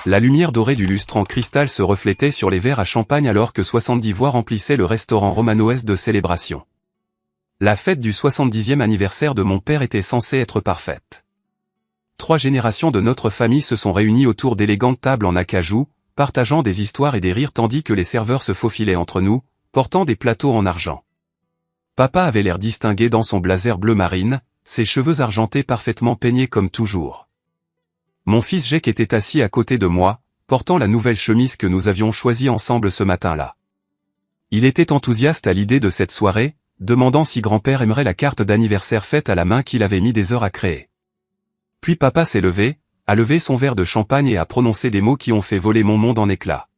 La lumière dorée du lustre en cristal se reflétait sur les verres à champagne alors que 70 voix remplissaient le restaurant romanoès de célébration. La fête du 70e anniversaire de mon père était censée être parfaite. 3 générations de notre famille se sont réunies autour d'élégantes tables en acajou, partageant des histoires et des rires tandis que les serveurs se faufilaient entre nous, portant des plateaux en argent. Papa avait l'air distingué dans son blazer bleu marine, ses cheveux argentés parfaitement peignés comme toujours. Mon fils Jake était assis à côté de moi, portant la nouvelle chemise que nous avions choisie ensemble ce matin-là. Il était enthousiaste à l'idée de cette soirée, demandant si grand-père aimerait la carte d'anniversaire faite à la main qu'il avait mis des heures à créer. Puis papa s'est levé, a levé son verre de champagne et a prononcé des mots qui ont fait voler mon monde en éclats.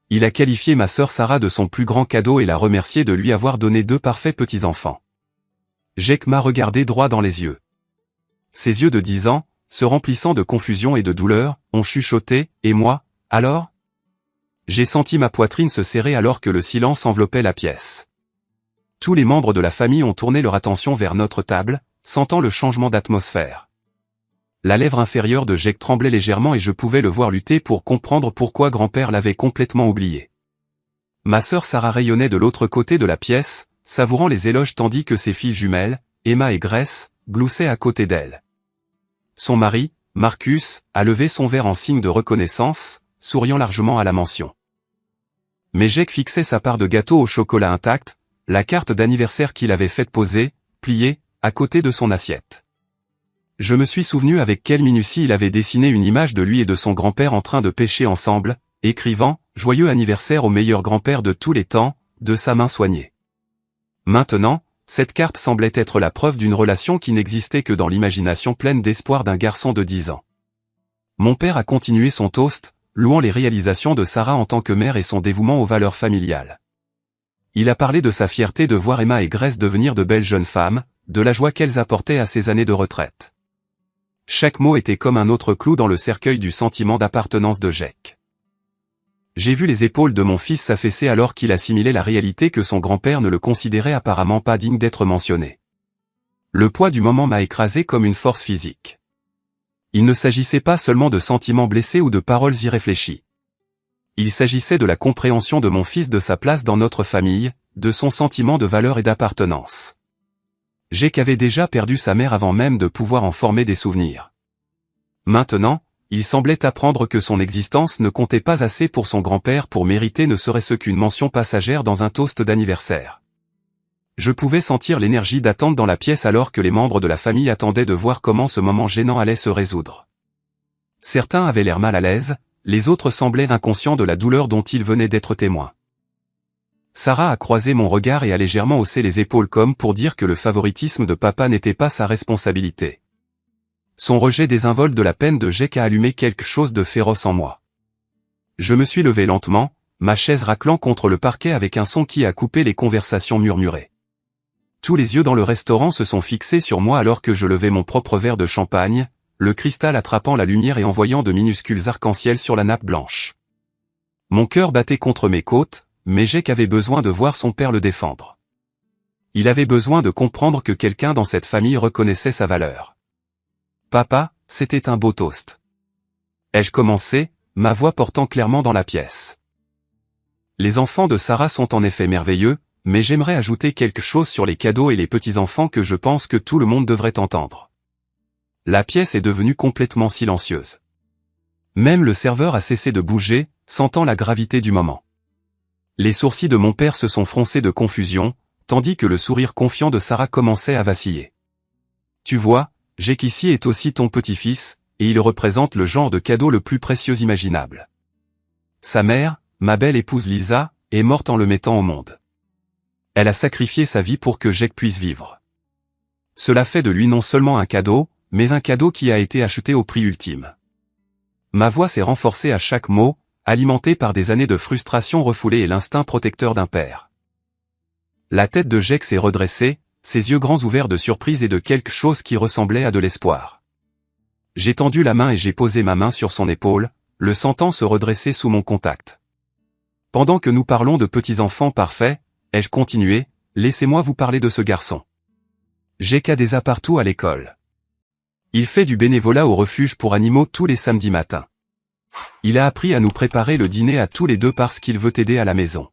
Il a qualifié ma sœur Sarah de son plus grand cadeau et l'a remercié de lui avoir donné 2 parfaits petits-enfants. Jake m'a regardé droit dans les yeux. Ses yeux de 10 ans, se remplissant de confusion et de douleur, ont chuchoté, « Et moi, alors ?» J'ai senti ma poitrine se serrer alors que le silence enveloppait la pièce. Tous les membres de la famille ont tourné leur attention vers notre table, sentant le changement d'atmosphère. La lèvre inférieure de Jake tremblait légèrement et je pouvais le voir lutter pour comprendre pourquoi grand-père l'avait complètement oublié. Ma sœur Sarah rayonnait de l'autre côté de la pièce, savourant les éloges tandis que ses filles jumelles, Emma et Grace, gloussaient à côté d'elle. Son mari, Marcus, a levé son verre en signe de reconnaissance, souriant largement à la mention. Mais Jake fixait sa part de gâteau au chocolat intacte, la carte d'anniversaire qu'il avait faite poser, pliée, à côté de son assiette. Je me suis souvenu avec quelle minutie il avait dessiné une image de lui et de son grand-père en train de pêcher ensemble, écrivant « Joyeux anniversaire au meilleur grand-père de tous les temps », de sa main soignée. Maintenant, cette carte semblait être la preuve d'une relation qui n'existait que dans l'imagination pleine d'espoir d'un garçon de 10 ans. Mon père a continué son toast, louant les réalisations de Sarah en tant que mère et son dévouement aux valeurs familiales. Il a parlé de sa fierté de voir Emma et Grace devenir de belles jeunes femmes, de la joie qu'elles apportaient à ses années de retraite. Chaque mot était comme un autre clou dans le cercueil du sentiment d'appartenance de Jake. J'ai vu les épaules de mon fils s'affaisser alors qu'il assimilait la réalité que son grand-père ne le considérait apparemment pas digne d'être mentionné. Le poids du moment m'a écrasé comme une force physique. Il ne s'agissait pas seulement de sentiments blessés ou de paroles irréfléchies. Il s'agissait de la compréhension de mon fils de sa place dans notre famille, de son sentiment de valeur et d'appartenance. Jake avait déjà perdu sa mère avant même de pouvoir en former des souvenirs. Maintenant, il semblait apprendre que son existence ne comptait pas assez pour son grand-père pour mériter ne serait-ce qu'une mention passagère dans un toast d'anniversaire. Je pouvais sentir l'énergie d'attente dans la pièce alors que les membres de la famille attendaient de voir comment ce moment gênant allait se résoudre. Certains avaient l'air mal à l'aise, les autres semblaient inconscients de la douleur dont ils venaient d'être témoins. Sarah a croisé mon regard et a légèrement haussé les épaules comme pour dire que le favoritisme de papa n'était pas sa responsabilité. Son rejet désinvolte de la peine de Jake a allumé quelque chose de féroce en moi. Je me suis levé lentement, ma chaise raclant contre le parquet avec un son qui a coupé les conversations murmurées. Tous les yeux dans le restaurant se sont fixés sur moi alors que je levais mon propre verre de champagne, le cristal attrapant la lumière et envoyant de minuscules arcs-en-ciel sur la nappe blanche. Mon cœur battait contre mes côtes, mais Jake avait besoin de voir son père le défendre. Il avait besoin de comprendre que quelqu'un dans cette famille reconnaissait sa valeur. Papa, c'était un beau toast. Ai-je commencé, ma voix portant clairement dans la pièce. Les enfants de Sarah sont en effet merveilleux, mais j'aimerais ajouter quelque chose sur les cadeaux et les petits-enfants que je pense que tout le monde devrait entendre. La pièce est devenue complètement silencieuse. Même le serveur a cessé de bouger, sentant la gravité du moment. Les sourcils de mon père se sont froncés de confusion, tandis que le sourire confiant de Sarah commençait à vaciller. Tu vois, Jake ici est aussi ton petit-fils, et il représente le genre de cadeau le plus précieux imaginable. Sa mère, ma belle épouse Lisa, est morte en le mettant au monde. Elle a sacrifié sa vie pour que Jake puisse vivre. Cela fait de lui non seulement un cadeau, mais un cadeau qui a été acheté au prix ultime. Ma voix s'est renforcée à chaque mot, alimentée par des années de frustration refoulée et l'instinct protecteur d'un père. La tête de Jake s'est redressée, ses yeux grands ouverts de surprise et de quelque chose qui ressemblait à de l'espoir. J'ai tendu la main et j'ai posé ma main sur son épaule, le sentant se redresser sous mon contact. Pendant que nous parlons de petits-enfants parfaits, ai-je continué, laissez-moi vous parler de ce garçon. Jake a des as partout à l'école. Il fait du bénévolat au refuge pour animaux tous les samedis matins. Il a appris à nous préparer le dîner à tous les deux parce qu'il veut aider à la maison.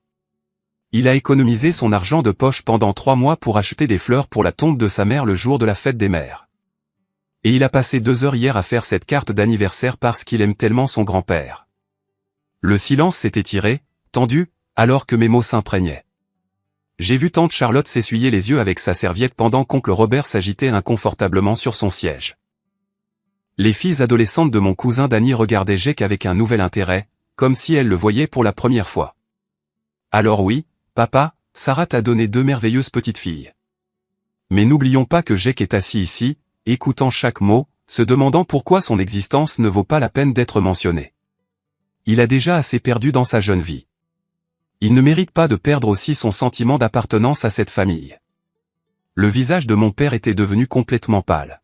Il a économisé son argent de poche pendant 3 mois pour acheter des fleurs pour la tombe de sa mère le jour de la fête des mères. Et il a passé 2 heures hier à faire cette carte d'anniversaire parce qu'il aime tellement son grand-père. Le silence s'est étiré, tendu, alors que mes mots s'imprégnaient. J'ai vu tante Charlotte s'essuyer les yeux avec sa serviette pendant qu'oncle Robert s'agitait inconfortablement sur son siège. Les filles adolescentes de mon cousin Danny regardaient Jake avec un nouvel intérêt, comme si elles le voyaient pour la première fois. Alors oui, papa, Sarah t'a donné 2 merveilleuses petites filles. Mais n'oublions pas que Jake est assis ici, écoutant chaque mot, se demandant pourquoi son existence ne vaut pas la peine d'être mentionnée. Il a déjà assez perdu dans sa jeune vie. Il ne mérite pas de perdre aussi son sentiment d'appartenance à cette famille. Le visage de mon père était devenu complètement pâle.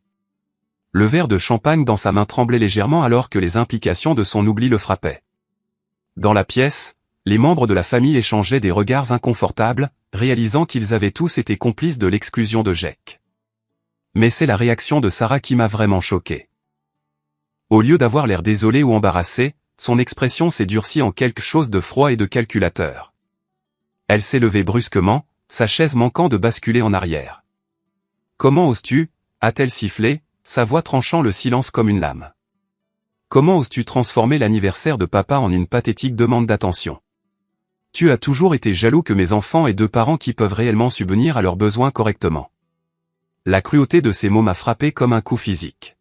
Le verre de champagne dans sa main tremblait légèrement alors que les implications de son oubli le frappaient. Dans la pièce, les membres de la famille échangeaient des regards inconfortables, réalisant qu'ils avaient tous été complices de l'exclusion de Jake. Mais c'est la réaction de Sarah qui m'a vraiment choqué. Au lieu d'avoir l'air désolé ou embarrassé, son expression s'est durcie en quelque chose de froid et de calculateur. Elle s'est levée brusquement, sa chaise manquant de basculer en arrière. « Comment oses-tu » a-t-elle sifflé, sa voix tranchant le silence comme une lame. « Comment oses-tu transformer l'anniversaire de papa en une pathétique demande d'attention ? Tu as toujours été jaloux que mes enfants aient 2 parents qui peuvent réellement subvenir à leurs besoins correctement. » La cruauté de ces mots m'a frappé comme un coup physique.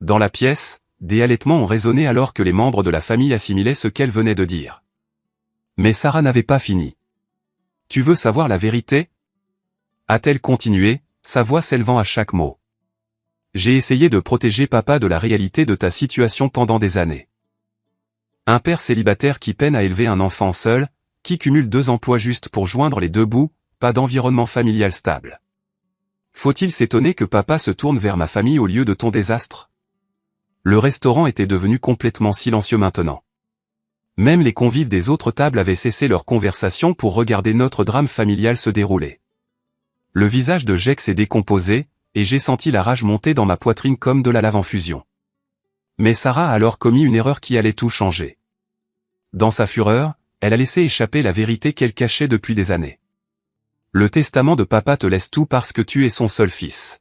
Dans la pièce, des halètements ont résonné alors que les membres de la famille assimilaient ce qu'elle venait de dire. Mais Sarah n'avait pas fini. « Tu veux savoir la vérité ?» a-t-elle continué, sa voix s'élevant à chaque mot. « J'ai essayé de protéger papa de la réalité de ta situation pendant des années. Un père célibataire qui peine à élever un enfant seul, qui cumule 2 emplois juste pour joindre les 2 bouts, pas d'environnement familial stable. Faut-il s'étonner que papa se tourne vers ma famille au lieu de ton désastre ? » Le restaurant était devenu complètement silencieux maintenant. Même les convives des autres tables avaient cessé leur conversation pour regarder notre drame familial se dérouler. Le visage de Jake s'est décomposé, et j'ai senti la rage monter dans ma poitrine comme de la lave en fusion. Mais Sarah a alors commis une erreur qui allait tout changer. Dans sa fureur, elle a laissé échapper la vérité qu'elle cachait depuis des années. Le testament de papa te laisse tout parce que tu es son seul fils.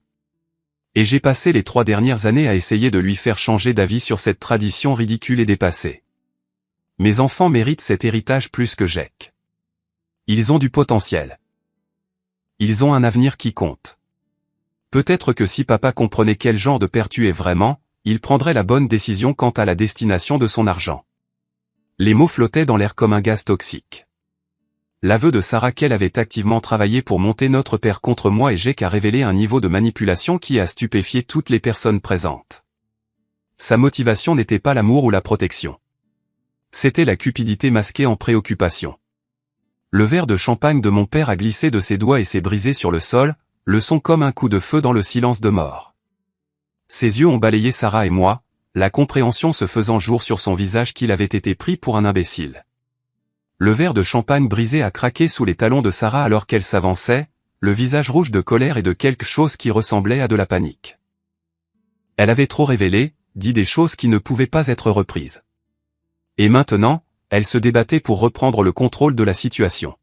Et j'ai passé les 3 dernières années à essayer de lui faire changer d'avis sur cette tradition ridicule et dépassée. Mes enfants méritent cet héritage plus que Jake. Ils ont du potentiel. Ils ont un avenir qui compte. Peut-être que si papa comprenait quel genre de père tu es vraiment, il prendrait la bonne décision quant à la destination de son argent. Les mots flottaient dans l'air comme un gaz toxique. L'aveu de Sarah qu'elle avait activement travaillé pour monter notre père contre moi et Jake a révélé un niveau de manipulation qui a stupéfié toutes les personnes présentes. Sa motivation n'était pas l'amour ou la protection. C'était la cupidité masquée en préoccupation. Le verre de champagne de mon père a glissé de ses doigts et s'est brisé sur le sol, le son comme un coup de feu dans le silence de mort. Ses yeux ont balayé Sarah et moi, la compréhension se faisant jour sur son visage qu'il avait été pris pour un imbécile. Le verre de champagne brisé a craqué sous les talons de Sarah alors qu'elle s'avançait, le visage rouge de colère et de quelque chose qui ressemblait à de la panique. Elle avait trop révélé, dit des choses qui ne pouvaient pas être reprises. Et maintenant, elle se débattait pour reprendre le contrôle de la situation.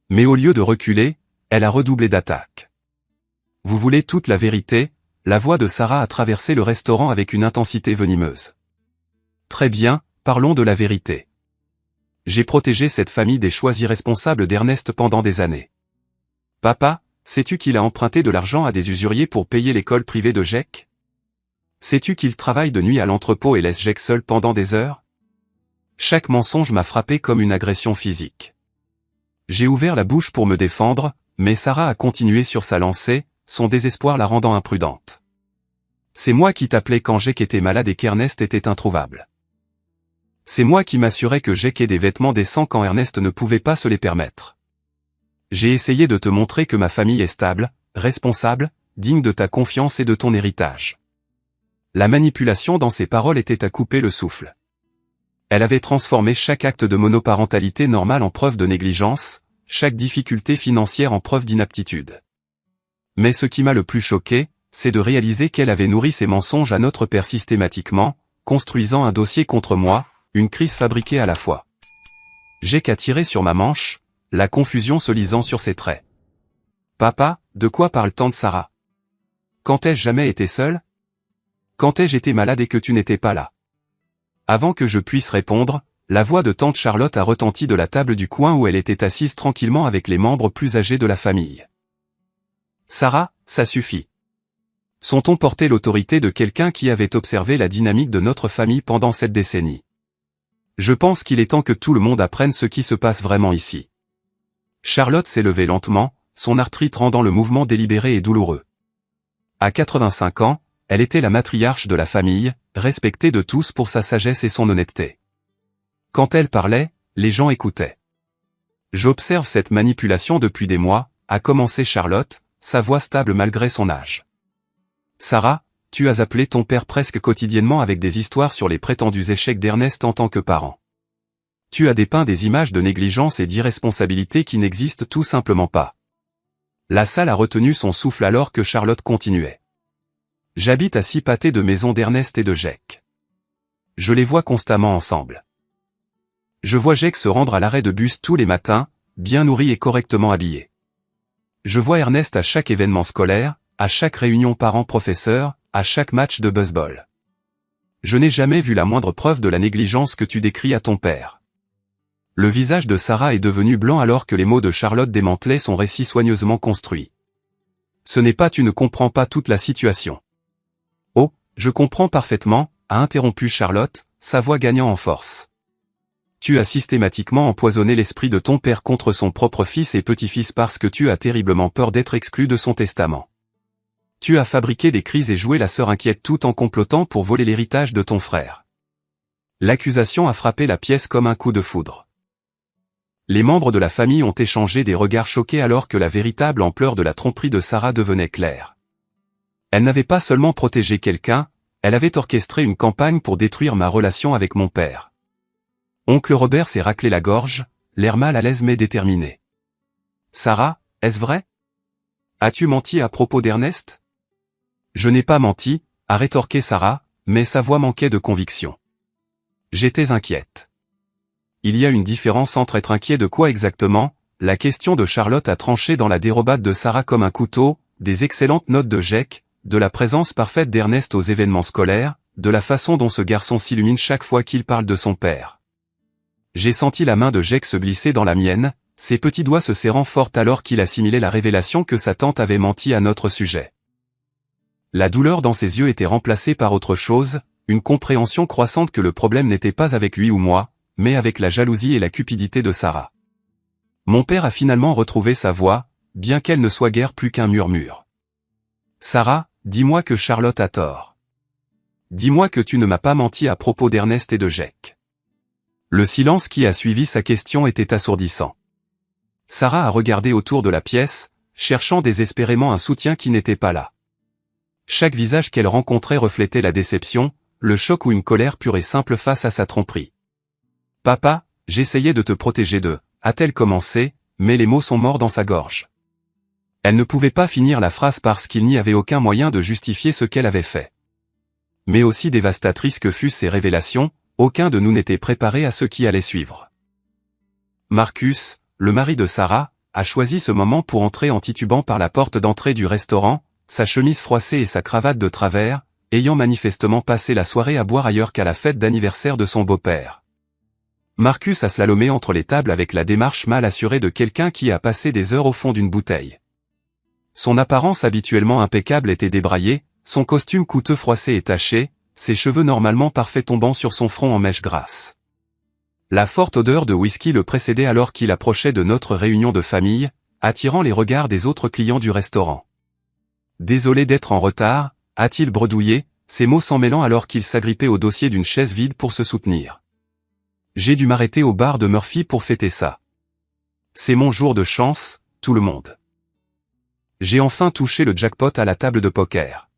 Mais au lieu de reculer, elle a redoublé d'attaque. « Vous voulez toute la vérité ?» La voix de Sarah a traversé le restaurant avec une intensité venimeuse. « Très bien, parlons de la vérité. J'ai protégé cette famille des choix irresponsables d'Ernest pendant des années. Papa, sais-tu qu'il a emprunté de l'argent à des usuriers pour payer l'école privée de Jake? Sais-tu qu'il travaille de nuit à l'entrepôt et laisse Jake seul pendant des heures? Chaque mensonge m'a frappé comme une agression physique. J'ai ouvert la bouche pour me défendre, mais Sarah a continué sur sa lancée, son désespoir la rendant imprudente. C'est moi qui t'appelais quand Jake était malade et qu'Ernest était introuvable. C'est moi qui m'assurais que Jake ait des vêtements décents quand Ernest ne pouvait pas se les permettre. J'ai essayé de te montrer que ma famille est stable, responsable, digne de ta confiance et de ton héritage. La manipulation dans ses paroles était à couper le souffle. Elle avait transformé chaque acte de monoparentalité normal en preuve de négligence, chaque difficulté financière en preuve d'inaptitude. Mais ce qui m'a le plus choqué, c'est de réaliser qu'elle avait nourri ses mensonges à notre père systématiquement, construisant un dossier contre moi, une crise fabriquée à la fois. Jake a tiré sur ma manche, la confusion se lisant sur ses traits. Papa, de quoi parle tant de Sarah? Quand ai-je jamais été seul? Quand ai-je été malade et que tu n'étais pas là? Avant que je puisse répondre, la voix de tante Charlotte a retenti de la table du coin où elle était assise tranquillement avec les membres plus âgés de la famille. Sarah, ça suffit. Son-on portait l'autorité de quelqu'un qui avait observé la dynamique de notre famille pendant cette décennie. Je pense qu'il est temps que tout le monde apprenne ce qui se passe vraiment ici. Charlotte s'est levée lentement, son arthrite rendant le mouvement délibéré et douloureux. À 85 ans, elle était la matriarche de la famille, respectée de tous pour sa sagesse et son honnêteté. Quand elle parlait, les gens écoutaient. J'observe cette manipulation depuis des mois, a commencé Charlotte, sa voix stable malgré son âge. Sarah, tu as appelé ton père presque quotidiennement avec des histoires sur les prétendus échecs d'Ernest en tant que parent. Tu as dépeint des images de négligence et d'irresponsabilité qui n'existent tout simplement pas. La salle a retenu son souffle alors que Charlotte continuait. J'habite à 6 pâtés de maison d'Ernest et de Jake. Je les vois constamment ensemble. Je vois Jake se rendre à l'arrêt de bus tous les matins, bien nourri et correctement habillé. Je vois Ernest à chaque événement scolaire, à chaque réunion parents-professeurs, à chaque match de baseball. Je n'ai jamais vu la moindre preuve de la négligence que tu décris à ton père. Le visage de Sarah est devenu blanc alors que les mots de Charlotte démantelaient son récit soigneusement construit. Ce n'est pas tu ne comprends pas toute la situation. Oh, je comprends parfaitement, a interrompu Charlotte, sa voix gagnant en force. Tu as systématiquement empoisonné l'esprit de ton père contre son propre fils et petit-fils parce que tu as terriblement peur d'être exclu de son testament. Tu as fabriqué des crises et joué la sœur inquiète tout en complotant pour voler l'héritage de ton frère. L'accusation a frappé la pièce comme un coup de foudre. Les membres de la famille ont échangé des regards choqués alors que la véritable ampleur de la tromperie de Sarah devenait claire. Elle n'avait pas seulement protégé quelqu'un, elle avait orchestré une campagne pour détruire ma relation avec mon père. Oncle Robert s'est raclé la gorge, l'air mal à l'aise mais déterminé. Sarah, est-ce vrai? As-tu menti à propos d'Ernest? Je n'ai pas menti, a rétorqué Sarah, mais sa voix manquait de conviction. J'étais inquiète. Il y a une différence entre être inquiet de quoi exactement, la question de Charlotte a tranché dans la dérobade de Sarah comme un couteau, des excellentes notes de Jake, de la présence parfaite d'Ernest aux événements scolaires, de la façon dont ce garçon s'illumine chaque fois qu'il parle de son père. J'ai senti la main de Jake se glisser dans la mienne, ses petits doigts se serrant fort alors qu'il assimilait la révélation que sa tante avait menti à notre sujet. La douleur dans ses yeux était remplacée par autre chose, une compréhension croissante que le problème n'était pas avec lui ou moi, mais avec la jalousie et la cupidité de Sarah. Mon père a finalement retrouvé sa voix, bien qu'elle ne soit guère plus qu'un murmure. Sarah, dis-moi que Charlotte a tort. Dis-moi que tu ne m'as pas menti à propos d'Ernest et de Jake. Le silence qui a suivi sa question était assourdissant. Sarah a regardé autour de la pièce, cherchant désespérément un soutien qui n'était pas là. Chaque visage qu'elle rencontrait reflétait la déception, le choc ou une colère pure et simple face à sa tromperie. « Papa, j'essayais de te protéger d'eux », a-t-elle commencé, mais les mots sont morts dans sa gorge. Elle ne pouvait pas finir la phrase parce qu'il n'y avait aucun moyen de justifier ce qu'elle avait fait. Mais aussi dévastatrices que fussent ces révélations, aucun de nous n'était préparé à ce qui allait suivre. Marcus, le mari de Sarah, a choisi ce moment pour entrer en titubant par la porte d'entrée du restaurant, sa chemise froissée et sa cravate de travers, ayant manifestement passé la soirée à boire ailleurs qu'à la fête d'anniversaire de son beau-père. Marcus a slalomé entre les tables avec la démarche mal assurée de quelqu'un qui a passé des heures au fond d'une bouteille. Son apparence habituellement impeccable était débraillée, son costume coûteux froissé et taché, ses cheveux normalement parfaits tombant sur son front en mèche grasse. La forte odeur de whisky le précédait alors qu'il approchait de notre réunion de famille, attirant les regards des autres clients du restaurant. « Désolé d'être en retard », a-t-il bredouillé, ses mots s'en mêlant alors qu'il s'agrippait au dossier d'une chaise vide pour se soutenir. « J'ai dû m'arrêter au bar de Murphy pour fêter ça. C'est mon jour de chance, tout le monde. J'ai enfin touché le jackpot à la table de poker. »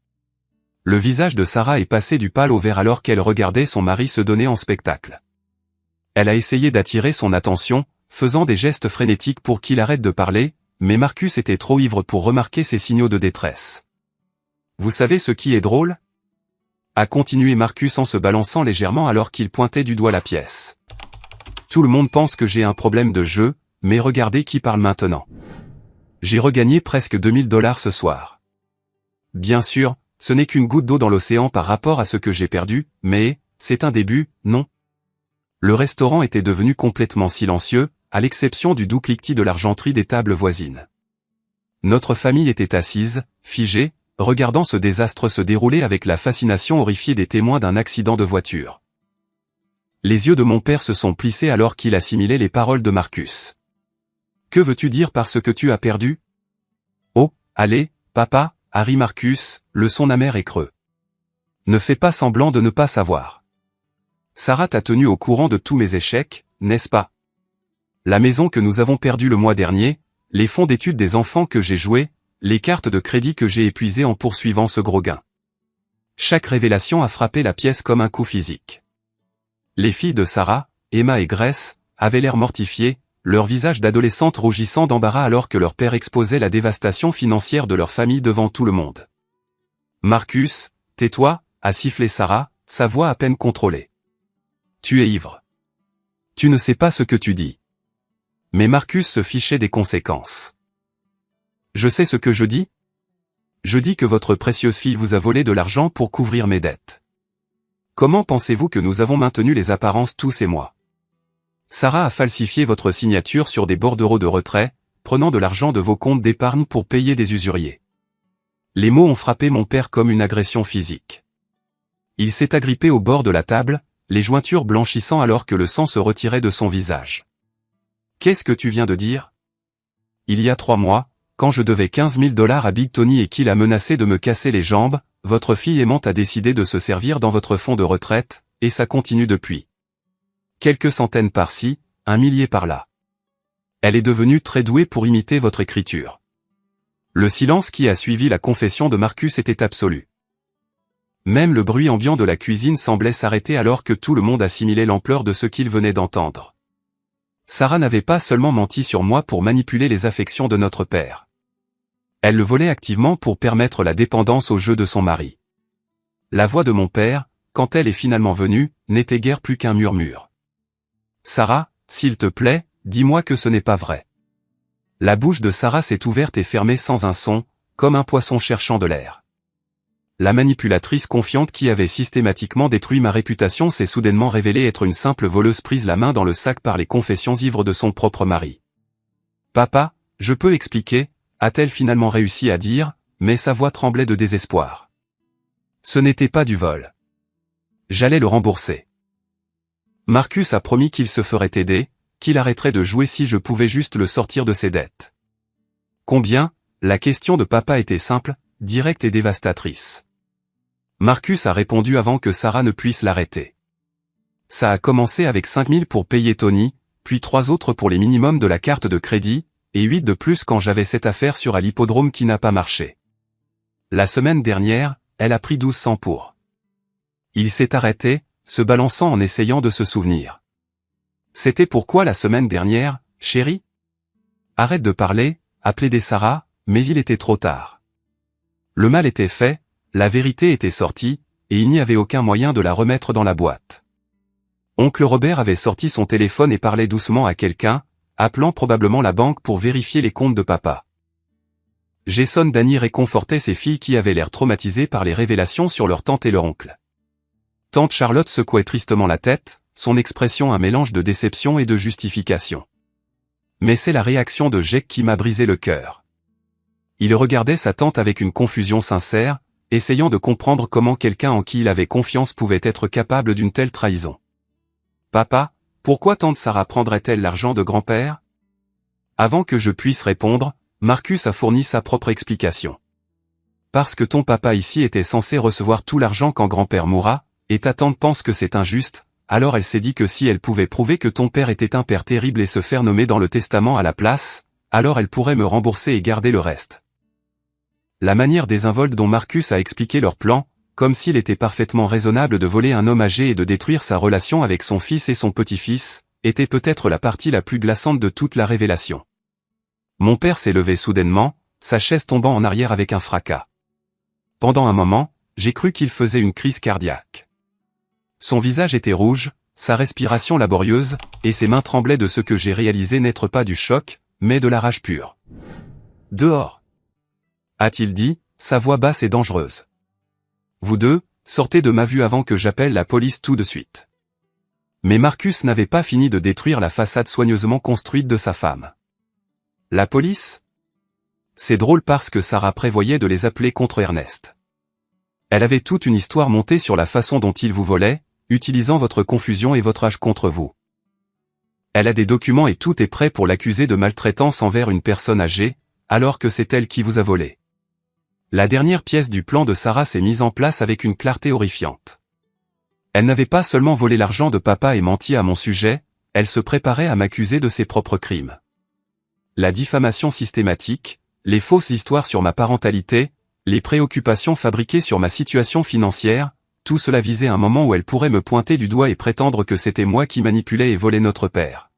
Le visage de Sarah est passé du pâle au vert alors qu'elle regardait son mari se donner en spectacle. Elle a essayé d'attirer son attention, faisant des gestes frénétiques pour qu'il arrête de parler, mais Marcus était trop ivre pour remarquer ses signaux de détresse. « Vous savez ce qui est drôle ? A continué Marcus en se balançant légèrement alors qu'il pointait du doigt la pièce. Tout le monde pense que j'ai un problème de jeu, mais regardez qui parle maintenant. J'ai regagné presque 2000 $ ce soir. Bien sûr, ce n'est qu'une goutte d'eau dans l'océan par rapport à ce que j'ai perdu, mais, c'est un début, non? Le restaurant était devenu complètement silencieux, à l'exception du doux cliquetis de l'argenterie des tables voisines. Notre famille était assise, figée, regardant ce désastre se dérouler avec la fascination horrifiée des témoins d'un accident de voiture. Les yeux de mon père se sont plissés alors qu'il assimilait les paroles de Marcus. Que veux-tu dire par ce que tu as perdu? Oh, allez, papa, a ri Marcus, le son amer et creux. Ne fais pas semblant de ne pas savoir. Sarah t'a tenu au courant de tous mes échecs, n'est-ce pas? La maison que nous avons perdue le mois dernier, les fonds d'études des enfants que j'ai joués, les cartes de crédit que j'ai épuisées en poursuivant ce gros gain. Chaque révélation a frappé la pièce comme un coup physique. Les filles de Sarah, Emma et Grace, avaient l'air mortifiées, leurs visages d'adolescentes rougissant d'embarras alors que leur père exposait la dévastation financière de leur famille devant tout le monde. Marcus, tais-toi, a sifflé Sarah, sa voix à peine contrôlée. Tu es ivre. Tu ne sais pas ce que tu dis. Mais Marcus se fichait des conséquences. Je sais ce que je dis? Je dis que votre précieuse fille vous a volé de l'argent pour couvrir mes dettes. Comment pensez-vous que nous avons maintenu les apparences tous ces mois? Sarah a falsifié votre signature sur des bordereaux de retrait, prenant de l'argent de vos comptes d'épargne pour payer des usuriers. Les mots ont frappé mon père comme une agression physique. Il s'est agrippé au bord de la table, les jointures blanchissant alors que le sang se retirait de son visage. Qu'est-ce que tu viens de dire? Il y a 3 mois, quand je devais 15 000 $ à Big Tony et qu'il a menacé de me casser les jambes, votre fille aimante a décidé de se servir dans votre fonds de retraite, et ça continue depuis. Quelques centaines par-ci, un millier par-là. Elle est devenue très douée pour imiter votre écriture. Le silence qui a suivi la confession de Marcus était absolu. Même le bruit ambiant de la cuisine semblait s'arrêter alors que tout le monde assimilait l'ampleur de ce qu'il venait d'entendre. Sarah n'avait pas seulement menti sur moi pour manipuler les affections de notre père. Elle le volait activement pour permettre la dépendance au jeu de son mari. La voix de mon père, quand elle est finalement venue, n'était guère plus qu'un murmure. Sarah, s'il te plaît, dis-moi que ce n'est pas vrai. La bouche de Sarah s'est ouverte et fermée sans un son, comme un poisson cherchant de l'air. La manipulatrice confiante qui avait systématiquement détruit ma réputation s'est soudainement révélée être une simple voleuse prise la main dans le sac par les confessions ivres de son propre mari. Papa, je peux expliquer, a-t-elle finalement réussi à dire, mais sa voix tremblait de désespoir. Ce n'était pas du vol. J'allais le rembourser. Marcus a promis qu'il se ferait aider, qu'il arrêterait de jouer si je pouvais juste le sortir de ses dettes. Combien? La question de papa était simple, directe et dévastatrice. Marcus a répondu avant que Sarah ne puisse l'arrêter. Ça a commencé avec 5 000 pour payer Tony, puis 3 autres pour les minimums de la carte de crédit, et 8 de plus quand j'avais cette affaire sur à l'hippodrome qui n'a pas marché. La semaine dernière, elle a pris 1200 pour. Il s'est arrêté, se balançant en essayant de se souvenir. C'était pourquoi la semaine dernière, chérie? Arrête de parler, a plaidé Sarah, mais il était trop tard. Le mal était fait, la vérité était sortie, et il n'y avait aucun moyen de la remettre dans la boîte. Oncle Robert avait sorti son téléphone et parlait doucement à quelqu'un, appelant probablement la banque pour vérifier les comptes de papa. Jason Danny réconfortait ses filles qui avaient l'air traumatisées par les révélations sur leur tante et leur oncle. Tante Charlotte secouait tristement la tête, son expression un mélange de déception et de justification. Mais c'est la réaction de Jake qui m'a brisé le cœur. Il regardait sa tante avec une confusion sincère, essayant de comprendre comment quelqu'un en qui il avait confiance pouvait être capable d'une telle trahison. Papa, pourquoi tante Sarah prendrait-elle l'argent de grand-père? Avant que je puisse répondre, Marcus a fourni sa propre explication. Parce que ton papa ici était censé recevoir tout l'argent quand grand-père mourra, et ta tante pense que c'est injuste, alors elle s'est dit que si elle pouvait prouver que ton père était un père terrible et se faire nommer dans le testament à la place, alors elle pourrait me rembourser et garder le reste. La manière désinvolte dont Marcus a expliqué leur plan, comme s'il était parfaitement raisonnable de voler un homme âgé et de détruire sa relation avec son fils et son petit-fils, était peut-être la partie la plus glaçante de toute la révélation. Mon père s'est levé soudainement, sa chaise tombant en arrière avec un fracas. Pendant un moment, j'ai cru qu'il faisait une crise cardiaque. Son visage était rouge, sa respiration laborieuse, et ses mains tremblaient de ce que j'ai réalisé n'être pas du choc, mais de la rage pure. « Dehors !» a-t-il dit, sa voix basse et dangereuse. « Vous deux, sortez de ma vue avant que j'appelle la police tout de suite. » Mais Marcus n'avait pas fini de détruire la façade soigneusement construite de sa femme. « La police ? » C'est drôle parce que Sarah prévoyait de les appeler contre Ernest. Elle avait toute une histoire montée sur la façon dont il vous volait, utilisant votre confusion et votre âge contre vous. Elle a des documents et tout est prêt pour l'accuser de maltraitance envers une personne âgée, alors que c'est elle qui vous a volé. La dernière pièce du plan de Sarah s'est mise en place avec une clarté horrifiante. Elle n'avait pas seulement volé l'argent de papa et menti à mon sujet, elle se préparait à m'accuser de ses propres crimes. La diffamation systématique, les fausses histoires sur ma parentalité, les préoccupations fabriquées sur ma situation financière, tout cela visait un moment où elle pourrait me pointer du doigt et prétendre que c'était moi qui manipulais et volais notre père.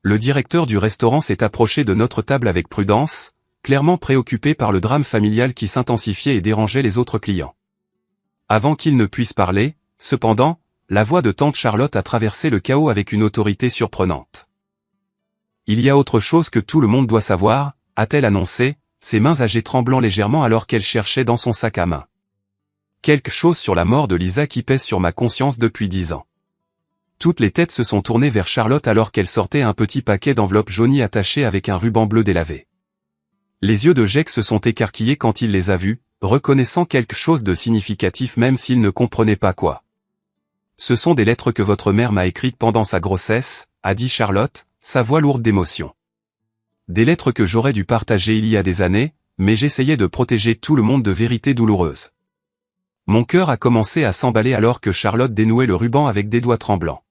Le directeur du restaurant s'est approché de notre table avec prudence, clairement préoccupé par le drame familial qui s'intensifiait et dérangeait les autres clients. Avant qu'il ne puisse parler, cependant, la voix de tante Charlotte a traversé le chaos avec une autorité surprenante. « Il y a autre chose que tout le monde doit savoir », a-t-elle annoncé, ses mains âgées tremblant légèrement alors qu'elle cherchait dans son sac à main. Quelque chose sur la mort de Lisa qui pèse sur ma conscience depuis 10 ans. Toutes les têtes se sont tournées vers Charlotte alors qu'elle sortait un petit paquet d'enveloppes jaunies attachées avec un ruban bleu délavé. Les yeux de Jake se sont écarquillés quand il les a vus, reconnaissant quelque chose de significatif même s'il ne comprenait pas quoi. « Ce sont des lettres que votre mère m'a écrites pendant sa grossesse », a dit Charlotte, sa voix lourde d'émotion. Des lettres que j'aurais dû partager il y a des années, mais j'essayais de protéger tout le monde de vérités douloureuses. Mon cœur a commencé à s'emballer alors que Charlotte dénouait le ruban avec des doigts tremblants.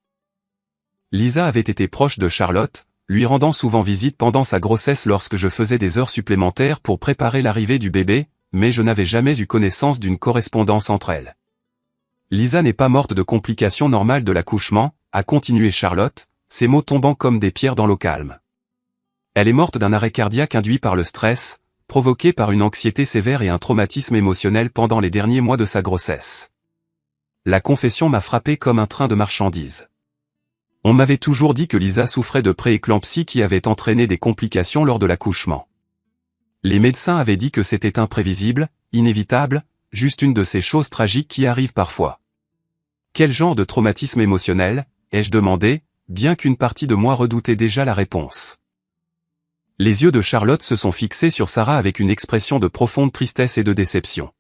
Lisa avait été proche de Charlotte, lui rendant souvent visite pendant sa grossesse lorsque je faisais des heures supplémentaires pour préparer l'arrivée du bébé, mais je n'avais jamais eu connaissance d'une correspondance entre elles. Lisa n'est pas morte de complications normales de l'accouchement, a continué Charlotte, ses mots tombant comme des pierres dans l'eau calme. Elle est morte d'un arrêt cardiaque induit par le stress, provoqué par une anxiété sévère et un traumatisme émotionnel pendant les derniers mois de sa grossesse. La confession m'a frappé comme un train de marchandises. On m'avait toujours dit que Lisa souffrait de prééclampsie qui avait entraîné des complications lors de l'accouchement. Les médecins avaient dit que c'était imprévisible, inévitable, juste une de ces choses tragiques qui arrivent parfois. Quel genre de traumatisme émotionnel, ai-je demandé, bien qu'une partie de moi redoutait déjà la réponse. Les yeux de Charlotte se sont fixés sur Sarah avec une expression de profonde tristesse et de déception.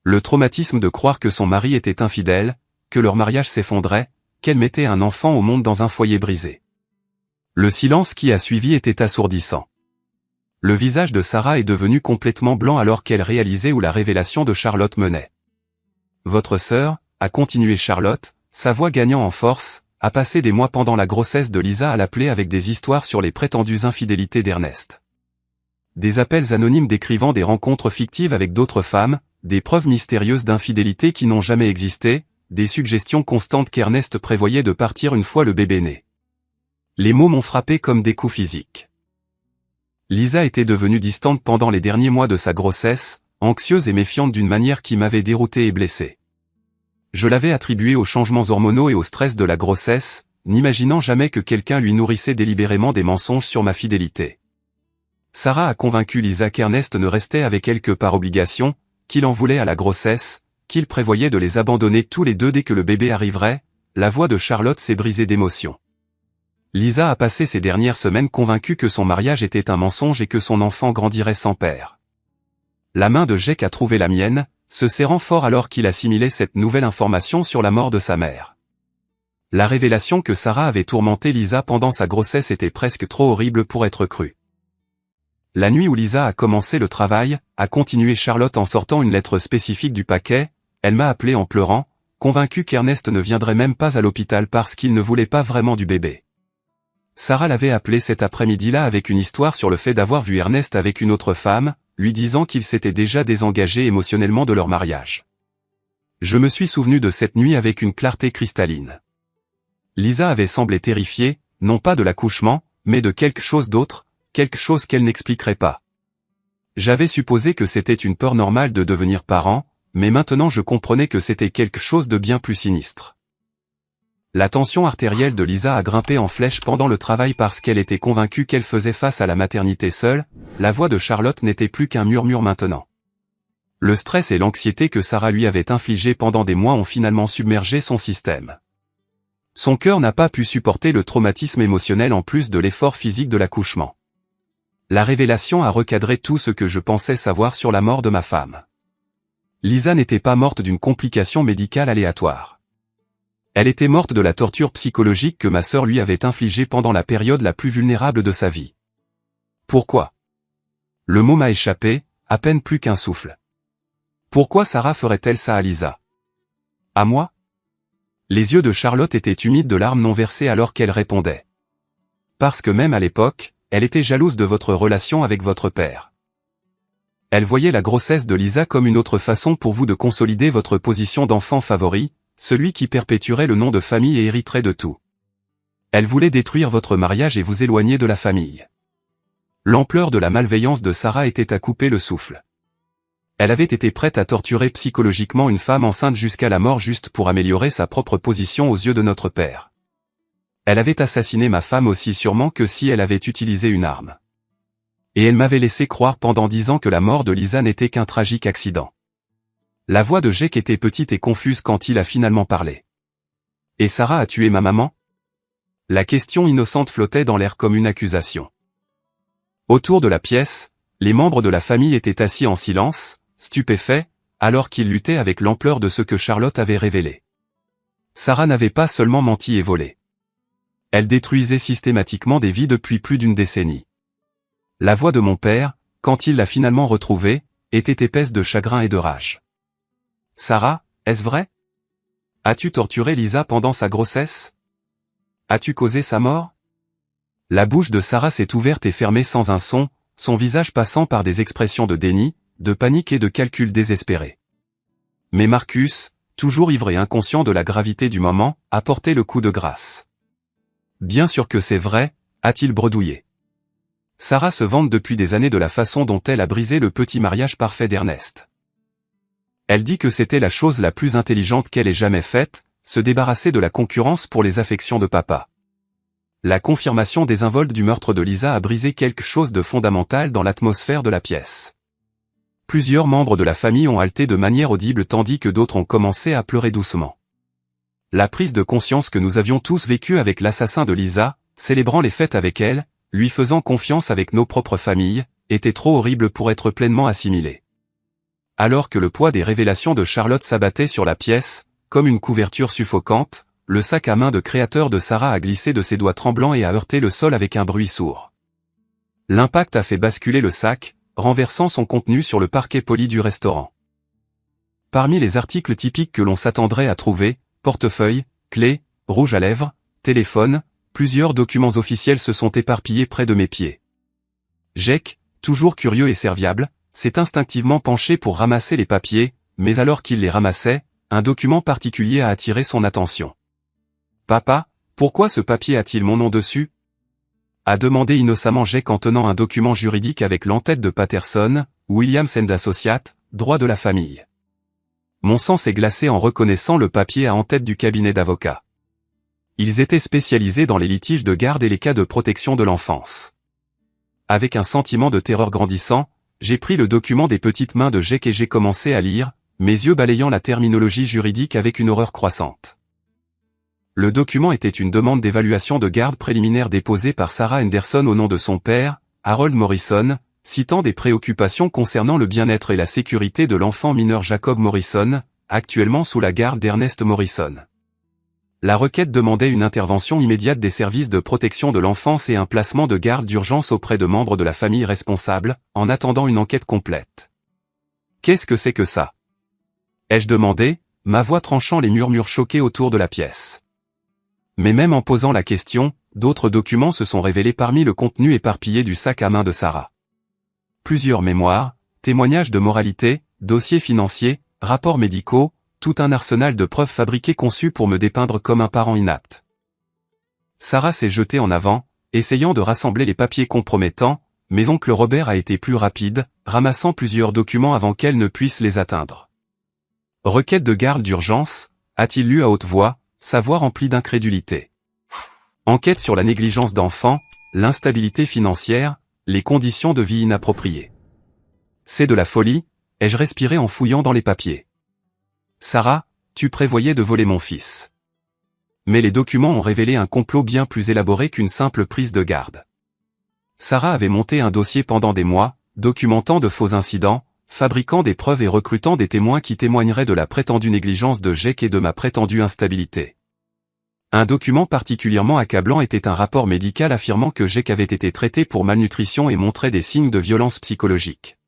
Le traumatisme de croire que son mari était infidèle, que leur mariage s'effondrait, qu'elle mettait un enfant au monde dans un foyer brisé. Le silence qui a suivi était assourdissant. Le visage de Sarah est devenu complètement blanc alors qu'elle réalisait où la révélation de Charlotte menait. « Votre sœur, » a continué Charlotte, sa voix gagnant en force, a passé des mois pendant la grossesse de Lisa à l'appeler avec des histoires sur les prétendues infidélités d'Ernest. Des appels anonymes décrivant des rencontres fictives avec d'autres femmes, des preuves mystérieuses d'infidélité qui n'ont jamais existé, des suggestions constantes qu'Ernest prévoyait de partir une fois le bébé né. Les mots m'ont frappé comme des coups physiques. Lisa était devenue distante pendant les derniers mois de sa grossesse, anxieuse et méfiante d'une manière qui m'avait dérouté et blessé. Je l'avais attribuée aux changements hormonaux et au stress de la grossesse, n'imaginant jamais que quelqu'un lui nourrissait délibérément des mensonges sur ma fidélité. Sarah a convaincu Lisa qu'Ernest ne restait avec elle que par obligation, qu'il en voulait à la grossesse, qu'il prévoyait de les abandonner tous les deux dès que le bébé arriverait. La voix de Charlotte s'est brisée d'émotion. Lisa a passé ces dernières semaines convaincue que son mariage était un mensonge et que son enfant grandirait sans père. La main de Jake a trouvé la mienne, se serrant fort alors qu'il assimilait cette nouvelle information sur la mort de sa mère. La révélation que Sarah avait tourmenté Lisa pendant sa grossesse était presque trop horrible pour être crue. La nuit où Lisa a commencé le travail, a continué Charlotte en sortant une lettre spécifique du paquet, elle m'a appelé en pleurant, convaincue qu'Ernest ne viendrait même pas à l'hôpital parce qu'il ne voulait pas vraiment du bébé. Sarah l'avait appelé cet après-midi-là avec une histoire sur le fait d'avoir vu Ernest avec une autre femme, lui disant qu'il s'était déjà désengagé émotionnellement de leur mariage. Je me suis souvenu de cette nuit avec une clarté cristalline. Lisa avait semblé terrifiée, non pas de l'accouchement, mais de quelque chose d'autre, quelque chose qu'elle n'expliquerait pas. J'avais supposé que c'était une peur normale de devenir parent, mais maintenant je comprenais que c'était quelque chose de bien plus sinistre. La tension artérielle de Lisa a grimpé en flèche pendant le travail parce qu'elle était convaincue qu'elle faisait face à la maternité seule, la voix de Charlotte n'était plus qu'un murmure maintenant. Le stress et l'anxiété que Sarah lui avait infligés pendant des mois ont finalement submergé son système. Son cœur n'a pas pu supporter le traumatisme émotionnel en plus de l'effort physique de l'accouchement. La révélation a recadré tout ce que je pensais savoir sur la mort de ma femme. Lisa n'était pas morte d'une complication médicale aléatoire. Elle était morte de la torture psychologique que ma sœur lui avait infligée pendant la période la plus vulnérable de sa vie. Pourquoi? Le mot m'a échappé, à peine plus qu'un souffle. Pourquoi Sarah ferait-elle ça à Lisa? À moi? Les yeux de Charlotte étaient humides de larmes non versées alors qu'elle répondait. Parce que même à l'époque, elle était jalouse de votre relation avec votre père. Elle voyait la grossesse de Lisa comme une autre façon pour vous de consolider votre position d'enfant favori, celui qui perpétuerait le nom de famille et hériterait de tout. Elle voulait détruire votre mariage et vous éloigner de la famille. L'ampleur de la malveillance de Sarah était à couper le souffle. Elle avait été prête à torturer psychologiquement une femme enceinte jusqu'à la mort juste pour améliorer sa propre position aux yeux de notre père. Elle avait assassiné ma femme aussi sûrement que si elle avait utilisé une arme. Et elle m'avait laissé croire pendant 10 ans que la mort de Lisa n'était qu'un tragique accident. La voix de Jake était petite et confuse quand il a finalement parlé. Et Sarah a tué ma maman? La question innocente flottait dans l'air comme une accusation. Autour de la pièce, les membres de la famille étaient assis en silence, stupéfaits, alors qu'ils luttaient avec l'ampleur de ce que Charlotte avait révélé. Sarah n'avait pas seulement menti et volé. Elle détruisait systématiquement des vies depuis plus d'une décennie. La voix de mon père, quand il l'a finalement retrouvée, était épaisse de chagrin et de rage. Sarah, est-ce vrai? As-tu torturé Lisa pendant sa grossesse? As-tu causé sa mort? La bouche de Sarah s'est ouverte et fermée sans un son, son visage passant par des expressions de déni, de panique et de calcul désespéré. Mais Marcus, toujours ivre et inconscient de la gravité du moment, a porté le coup de grâce. Bien sûr que c'est vrai, a-t-il bredouillé. Sarah se vante depuis des années de la façon dont elle a brisé le petit mariage parfait d'Ernest. Elle dit que c'était la chose la plus intelligente qu'elle ait jamais faite, se débarrasser de la concurrence pour les affections de papa. La confirmation désinvolte du meurtre de Lisa a brisé quelque chose de fondamental dans l'atmosphère de la pièce. Plusieurs membres de la famille ont halté de manière audible tandis que d'autres ont commencé à pleurer doucement. La prise de conscience que nous avions tous vécue avec l'assassin de Lisa, célébrant les fêtes avec elle, lui faisant confiance avec nos propres familles, était trop horrible pour être pleinement assimilée. Alors que le poids des révélations de Charlotte s'abattait sur la pièce, comme une couverture suffocante, le sac à main de créateur de Sarah a glissé de ses doigts tremblants et a heurté le sol avec un bruit sourd. L'impact a fait basculer le sac, renversant son contenu sur le parquet poli du restaurant. Parmi les articles typiques que l'on s'attendrait à trouver, portefeuille, clés, rouge à lèvres, téléphone, plusieurs documents officiels se sont éparpillés près de mes pieds. Jake, toujours curieux et serviable, s'est instinctivement penché pour ramasser les papiers, mais alors qu'il les ramassait, un document particulier a attiré son attention. « Papa, pourquoi ce papier a-t-il mon nom dessus ?» a demandé innocemment Jake en tenant un document juridique avec l'entête de Patterson, Williams & Associates, droit de la famille. Mon sang s'est glacé en reconnaissant le papier à en-tête du cabinet d'avocats. Ils étaient spécialisés dans les litiges de garde et les cas de protection de l'enfance. Avec un sentiment de terreur grandissant, j'ai pris le document des petites mains de Jake et j'ai commencé à lire, mes yeux balayant la terminologie juridique avec une horreur croissante. Le document était une demande d'évaluation de garde préliminaire déposée par Sarah Henderson au nom de son père, Harold Morrison, citant des préoccupations concernant le bien-être et la sécurité de l'enfant mineur Jacob Morrison, actuellement sous la garde d'Ernest Morrison. La requête demandait une intervention immédiate des services de protection de l'enfance et un placement de garde d'urgence auprès de membres de la famille responsable, en attendant une enquête complète. Qu'est-ce que c'est que ça? Ai-je demandé, ma voix tranchant les murmures choqués autour de la pièce. Mais même en posant la question, d'autres documents se sont révélés parmi le contenu éparpillé du sac à main de Sarah. Plusieurs mémoires, témoignages de moralité, dossiers financiers, rapports médicaux, tout un arsenal de preuves fabriquées conçues pour me dépeindre comme un parent inapte. Sarah s'est jetée en avant, essayant de rassembler les papiers compromettants, mais oncle Robert a été plus rapide, ramassant plusieurs documents avant qu'elle ne puisse les atteindre. Requête de garde d'urgence, a-t-il lu à haute voix, sa voix remplie d'incrédulité. Enquête sur la négligence d'enfants, l'instabilité financière, les conditions de vie inappropriées. C'est de la folie, ai-je respiré en fouillant dans les papiers. Sarah, tu prévoyais de voler mon fils. Mais les documents ont révélé un complot bien plus élaboré qu'une simple prise de garde. Sarah avait monté un dossier pendant des mois, documentant de faux incidents, fabriquant des preuves et recrutant des témoins qui témoigneraient de la prétendue négligence de Jake et de ma prétendue instabilité. Un document particulièrement accablant était un rapport médical affirmant que Jake avait été traité pour malnutrition et montrait des signes de violence psychologique.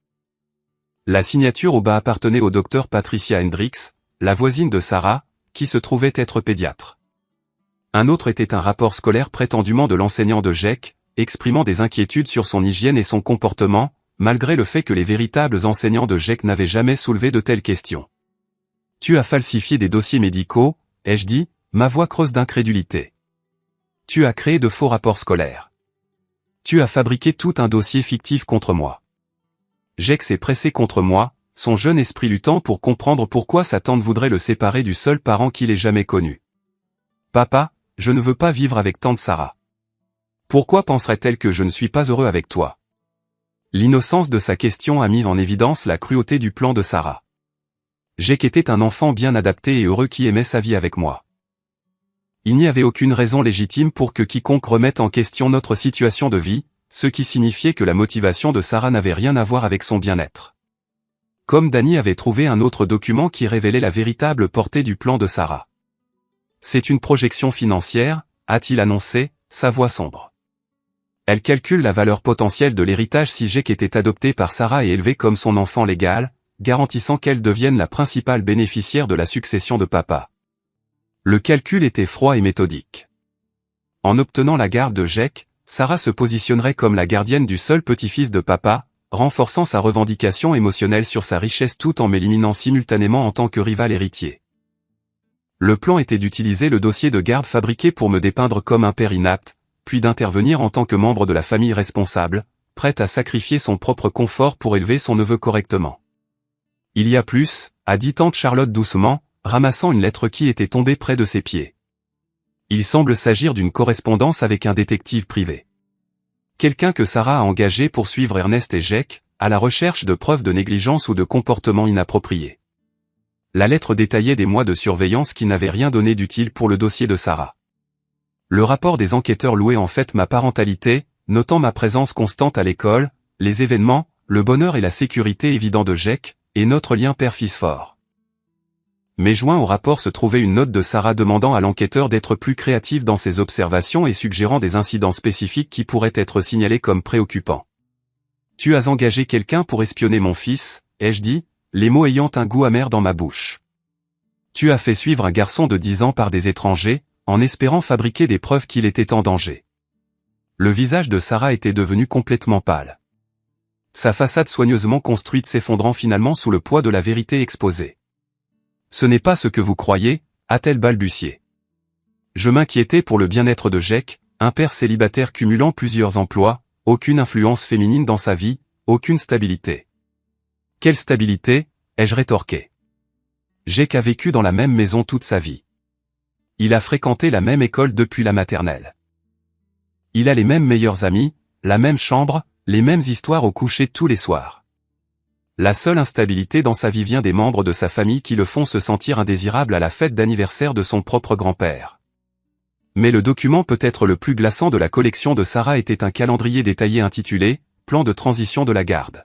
La signature au bas appartenait au docteur Patricia Hendricks, la voisine de Sarah, qui se trouvait être pédiatre. Un autre était un rapport scolaire prétendument de l'enseignant de Jake, exprimant des inquiétudes sur son hygiène et son comportement, malgré le fait que les véritables enseignants de Jake n'avaient jamais soulevé de telles questions. Tu as falsifié des dossiers médicaux, ai-je dit, ma voix creuse d'incrédulité. Tu as créé de faux rapports scolaires. Tu as fabriqué tout un dossier fictif contre moi. Jake s'est pressé contre moi, son jeune esprit luttant pour comprendre pourquoi sa tante voudrait le séparer du seul parent qu'il ait jamais connu. Papa, je ne veux pas vivre avec tante Sarah. Pourquoi penserait-elle que je ne suis pas heureux avec toi? L'innocence de sa question a mis en évidence la cruauté du plan de Sarah. Jake était un enfant bien adapté et heureux qui aimait sa vie avec moi. Il n'y avait aucune raison légitime pour que quiconque remette en question notre situation de vie, ce qui signifiait que la motivation de Sarah n'avait rien à voir avec son bien-être. Comme Danny avait trouvé un autre document qui révélait la véritable portée du plan de Sarah. C'est une projection financière, a-t-il annoncé, sa voix sombre. Elle calcule la valeur potentielle de l'héritage si Jake était adopté par Sarah et élevé comme son enfant légal, garantissant qu'elle devienne la principale bénéficiaire de la succession de papa. Le calcul était froid et méthodique. En obtenant la garde de Jake, Sarah se positionnerait comme la gardienne du seul petit-fils de papa, renforçant sa revendication émotionnelle sur sa richesse tout en m'éliminant simultanément en tant que rival héritier. Le plan était d'utiliser le dossier de garde fabriqué pour me dépeindre comme un père inapte, puis d'intervenir en tant que membre de la famille responsable, prête à sacrifier son propre confort pour élever son neveu correctement. Il y a plus, a dit tante Charlotte doucement, ramassant une lettre qui était tombée près de ses pieds. Il semble s'agir d'une correspondance avec un détective privé. Quelqu'un que Sarah a engagé pour suivre Ernest et Jake, à la recherche de preuves de négligence ou de comportement inapproprié. La lettre détaillait des mois de surveillance qui n'avaient rien donné d'utile pour le dossier de Sarah. Le rapport des enquêteurs louait en fait ma parentalité, notant ma présence constante à l'école, les événements, le bonheur et la sécurité évidents de Jake, et notre lien père-fils fort. Mais joint au rapport se trouvait une note de Sarah demandant à l'enquêteur d'être plus créatif dans ses observations et suggérant des incidents spécifiques qui pourraient être signalés comme préoccupants. Tu as engagé quelqu'un pour espionner mon fils, ai-je dit, les mots ayant un goût amer dans ma bouche. Tu as fait suivre un garçon de 10 ans par des étrangers, en espérant fabriquer des preuves qu'il était en danger. Le visage de Sarah était devenu complètement pâle. Sa façade soigneusement construite s'effondrant finalement sous le poids de la vérité exposée. Ce n'est pas ce que vous croyez, a-t-elle balbutié. Je m'inquiétais pour le bien-être de Jake, un père célibataire cumulant plusieurs emplois, aucune influence féminine dans sa vie, aucune stabilité. Quelle stabilité, ai-je rétorqué. Jake a vécu dans la même maison toute sa vie. Il a fréquenté la même école depuis la maternelle. Il a les mêmes meilleurs amis, la même chambre, les mêmes histoires au coucher tous les soirs. La seule instabilité dans sa vie vient des membres de sa famille qui le font se sentir indésirable à la fête d'anniversaire de son propre grand-père. Mais le document peut-être le plus glaçant de la collection de Sarah était un calendrier détaillé intitulé « Plan de transition de la garde ».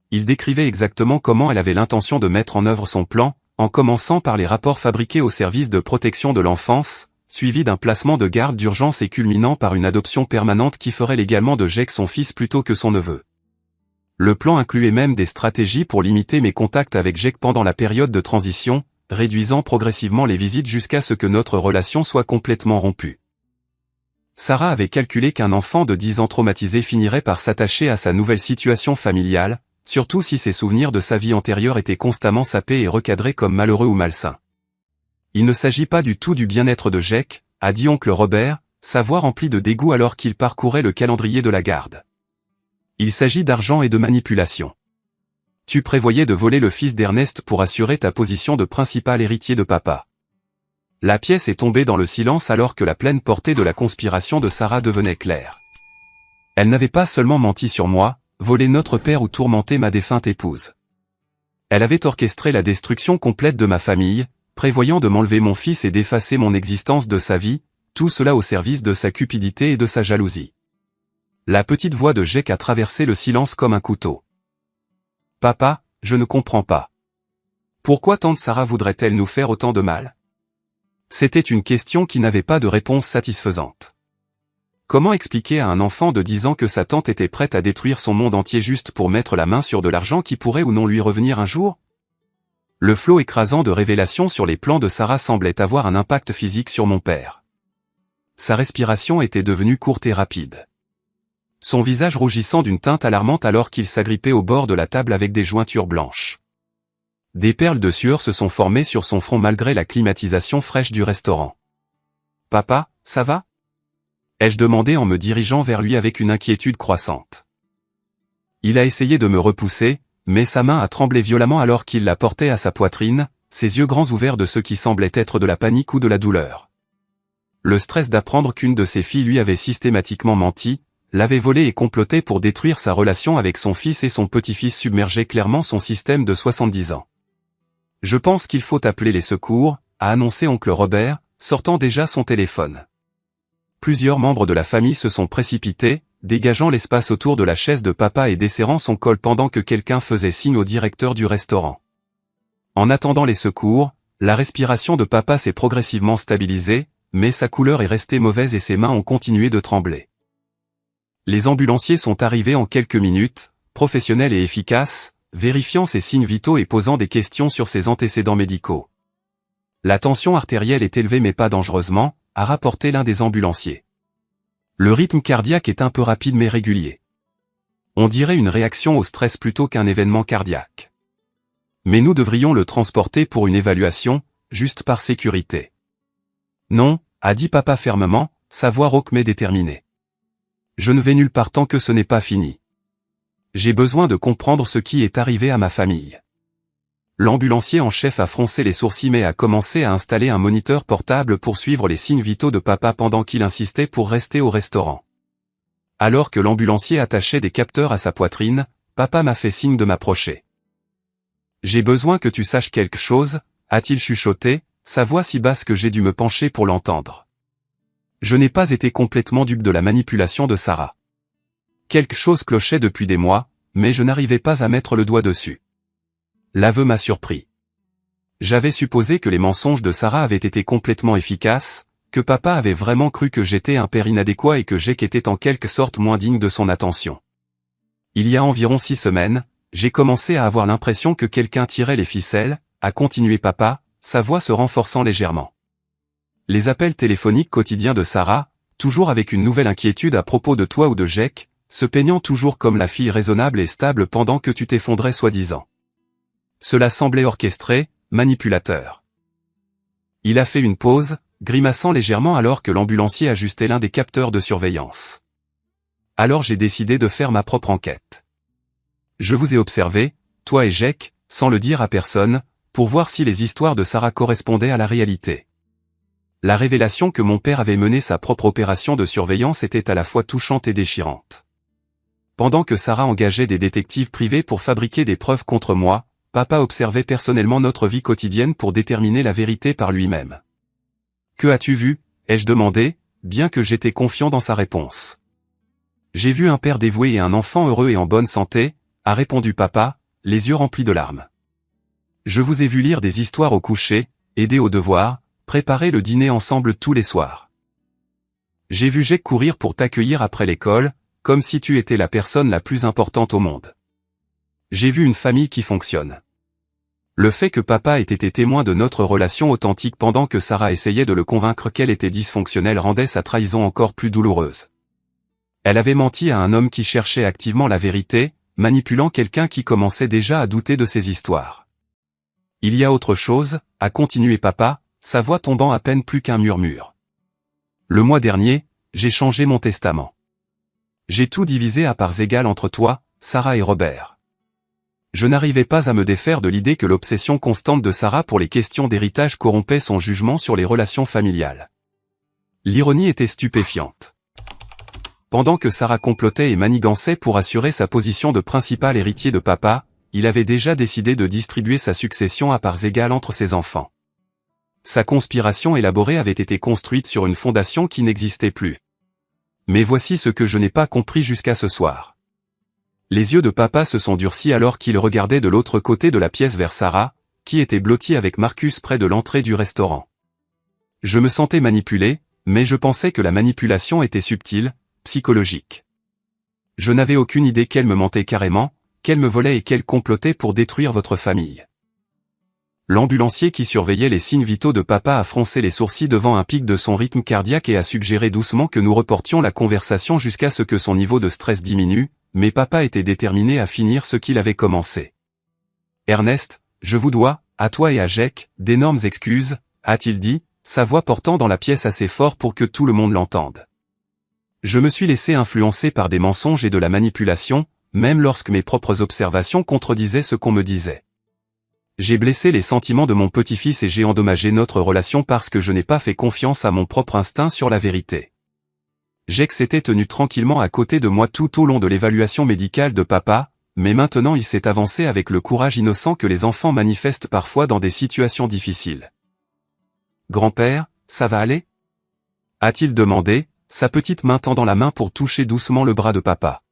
Il décrivait exactement comment elle avait l'intention de mettre en œuvre son plan, en commençant par les rapports fabriqués au service de protection de l'enfance, suivi d'un placement de garde d'urgence et culminant par une adoption permanente qui ferait légalement de Jake son fils plutôt que son neveu. Le plan incluait même des stratégies pour limiter mes contacts avec Jake pendant la période de transition, réduisant progressivement les visites jusqu'à ce que notre relation soit complètement rompue. Sarah avait calculé qu'un enfant de 10 ans traumatisé finirait par s'attacher à sa nouvelle situation familiale, surtout si ses souvenirs de sa vie antérieure étaient constamment sapés et recadrés comme malheureux ou malsains. Il ne s'agit pas du tout du bien-être de Jake, a dit oncle Robert, sa voix remplie de dégoût alors qu'il parcourait le calendrier de la garde. Il s'agit d'argent et de manipulation. Tu prévoyais de voler le fils d'Ernest pour assurer ta position de principal héritier de papa. La pièce est tombée dans le silence alors que la pleine portée de la conspiration de Sarah devenait claire. Elle n'avait pas seulement menti sur moi, volé notre père ou tourmenté ma défunte épouse. Elle avait orchestré la destruction complète de ma famille, prévoyant de m'enlever mon fils et d'effacer mon existence de sa vie, tout cela au service de sa cupidité et de sa jalousie. La petite voix de Jake a traversé le silence comme un couteau. Papa, je ne comprends pas. Pourquoi tante Sarah voudrait-elle nous faire autant de mal? C'était une question qui n'avait pas de réponse satisfaisante. Comment expliquer à un enfant de 10 ans que sa tante était prête à détruire son monde entier juste pour mettre la main sur de l'argent qui pourrait ou non lui revenir un jour? Le flot écrasant de révélations sur les plans de Sarah semblait avoir un impact physique sur mon père. Sa respiration était devenue courte et rapide. Son visage rougissant d'une teinte alarmante alors qu'il s'agrippait au bord de la table avec des jointures blanches. Des perles de sueur se sont formées sur son front malgré la climatisation fraîche du restaurant. « Papa, ça va ?» ai-je demandé en me dirigeant vers lui avec une inquiétude croissante. Il a essayé de me repousser, mais sa main a tremblé violemment alors qu'il la portait à sa poitrine, ses yeux grands ouverts de ce qui semblait être de la panique ou de la douleur. Le stress d'apprendre qu'une de ses filles lui avait systématiquement menti, l'avait volé et comploté pour détruire sa relation avec son fils et son petit-fils submergeait clairement son système de 70 ans. « Je pense qu'il faut appeler les secours », a annoncé oncle Robert, sortant déjà son téléphone. Plusieurs membres de la famille se sont précipités, dégageant l'espace autour de la chaise de papa et desserrant son col pendant que quelqu'un faisait signe au directeur du restaurant. En attendant les secours, la respiration de papa s'est progressivement stabilisée, mais sa couleur est restée mauvaise et ses mains ont continué de trembler. Les ambulanciers sont arrivés en quelques minutes, professionnels et efficaces, vérifiant ses signes vitaux et posant des questions sur ses antécédents médicaux. La tension artérielle est élevée mais pas dangereusement, a rapporté l'un des ambulanciers. Le rythme cardiaque est un peu rapide mais régulier. On dirait une réaction au stress plutôt qu'un événement cardiaque. Mais nous devrions le transporter pour une évaluation, juste par sécurité. Non, a dit papa fermement, sa voix rauque mais déterminée. Je ne vais nulle part tant que ce n'est pas fini. J'ai besoin de comprendre ce qui est arrivé à ma famille. L'ambulancier en chef a froncé les sourcils mais a commencé à installer un moniteur portable pour suivre les signes vitaux de papa pendant qu'il insistait pour rester au restaurant. Alors que l'ambulancier attachait des capteurs à sa poitrine, papa m'a fait signe de m'approcher. J'ai besoin que tu saches quelque chose, a-t-il chuchoté, sa voix si basse que j'ai dû me pencher pour l'entendre. Je n'ai pas été complètement dupe de la manipulation de Sarah. Quelque chose clochait depuis des mois, mais je n'arrivais pas à mettre le doigt dessus. L'aveu m'a surpris. J'avais supposé que les mensonges de Sarah avaient été complètement efficaces, que papa avait vraiment cru que j'étais un père inadéquat et que Jake était en quelque sorte moins digne de son attention. Il y a environ 6 semaines, j'ai commencé à avoir l'impression que quelqu'un tirait les ficelles, a continué papa, sa voix se renforçant légèrement. Les appels téléphoniques quotidiens de Sarah, toujours avec une nouvelle inquiétude à propos de toi ou de Jake, se peignant toujours comme la fille raisonnable et stable pendant que tu t'effondrais soi-disant. Cela semblait orchestré, manipulateur. Il a fait une pause, grimaçant légèrement alors que l'ambulancier ajustait l'un des capteurs de surveillance. Alors j'ai décidé de faire ma propre enquête. Je vous ai observé, toi et Jake, sans le dire à personne, pour voir si les histoires de Sarah correspondaient à la réalité. La révélation que mon père avait mené sa propre opération de surveillance était à la fois touchante et déchirante. Pendant que Sarah engageait des détectives privés pour fabriquer des preuves contre moi, papa observait personnellement notre vie quotidienne pour déterminer la vérité par lui-même. « Que as-tu vu ?» ai-je demandé, bien que j'étais confiant dans sa réponse. « J'ai vu un père dévoué et un enfant heureux et en bonne santé », a répondu papa, les yeux remplis de larmes. « Je vous ai vu lire des histoires au coucher, aider aux devoirs, préparer le dîner ensemble tous les soirs. J'ai vu Jake courir pour t'accueillir après l'école, comme si tu étais la personne la plus importante au monde. J'ai vu une famille qui fonctionne. » Le fait que papa ait été témoin de notre relation authentique pendant que Sarah essayait de le convaincre qu'elle était dysfonctionnelle rendait sa trahison encore plus douloureuse. Elle avait menti à un homme qui cherchait activement la vérité, manipulant quelqu'un qui commençait déjà à douter de ses histoires. « Il y a autre chose », a continué papa, sa voix tombant à peine plus qu'un murmure. « Le mois dernier, j'ai changé mon testament. J'ai tout divisé à parts égales entre toi, Sarah et Robert. Je n'arrivais pas à me défaire de l'idée que l'obsession constante de Sarah pour les questions d'héritage corrompait son jugement sur les relations familiales. L'ironie était stupéfiante. Pendant que Sarah complotait et manigançait pour assurer sa position de principal héritier de papa, il avait déjà décidé de distribuer sa succession à parts égales entre ses enfants. Sa conspiration élaborée avait été construite sur une fondation qui n'existait plus. Mais voici ce que je n'ai pas compris jusqu'à ce soir. Les yeux de papa se sont durcis alors qu'il regardait de l'autre côté de la pièce vers Sarah, qui était blottie avec Marcus près de l'entrée du restaurant. Je me sentais manipulé, mais je pensais que la manipulation était subtile, psychologique. Je n'avais aucune idée qu'elle me mentait carrément, qu'elle me volait et qu'elle complotait pour détruire votre famille. L'ambulancier qui surveillait les signes vitaux de papa a froncé les sourcils devant un pic de son rythme cardiaque et a suggéré doucement que nous reportions la conversation jusqu'à ce que son niveau de stress diminue, mais papa était déterminé à finir ce qu'il avait commencé. « Ernest, je vous dois, à toi et à Jake, d'énormes excuses, a-t-il dit, sa voix portant dans la pièce assez fort pour que tout le monde l'entende. Je me suis laissé influencer par des mensonges et de la manipulation, même lorsque mes propres observations contredisaient ce qu'on me disait. J'ai blessé les sentiments de mon petit-fils et j'ai endommagé notre relation parce que je n'ai pas fait confiance à mon propre instinct sur la vérité. Jake s'était tenu tranquillement à côté de moi tout au long de l'évaluation médicale de papa, mais maintenant il s'est avancé avec le courage innocent que les enfants manifestent parfois dans des situations difficiles. « Grand-père, ça va aller ?» a-t-il demandé, sa petite main tendant la main pour toucher doucement le bras de papa.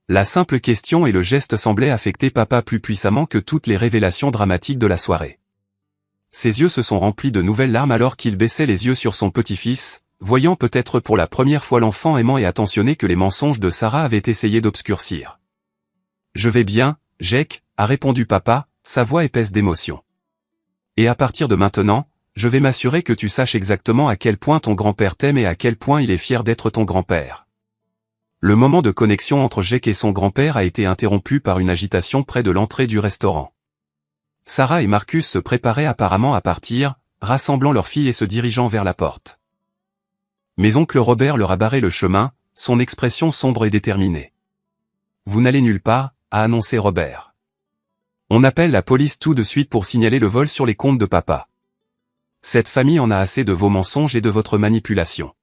La simple question et le geste semblaient affecter papa plus puissamment que toutes les révélations dramatiques de la soirée. Ses yeux se sont remplis de nouvelles larmes alors qu'il baissait les yeux sur son petit-fils, voyant peut-être pour la première fois l'enfant aimant et attentionné que les mensonges de Sarah avaient essayé d'obscurcir. « Je vais bien, Jake, a répondu papa, sa voix épaisse d'émotion. Et à partir de maintenant, je vais m'assurer que tu saches exactement à quel point ton grand-père t'aime et à quel point il est fier d'être ton grand-père. » Le moment de connexion entre Jake et son grand-père a été interrompu par une agitation près de l'entrée du restaurant. Sarah et Marcus se préparaient apparemment à partir, rassemblant leurs filles et se dirigeant vers la porte. Mais oncle Robert leur a barré le chemin, son expression sombre et déterminée. « Vous n'allez nulle part », a annoncé Robert. « On appelle la police tout de suite pour signaler le vol sur les comptes de papa. Cette famille en a assez de vos mensonges et de votre manipulation. »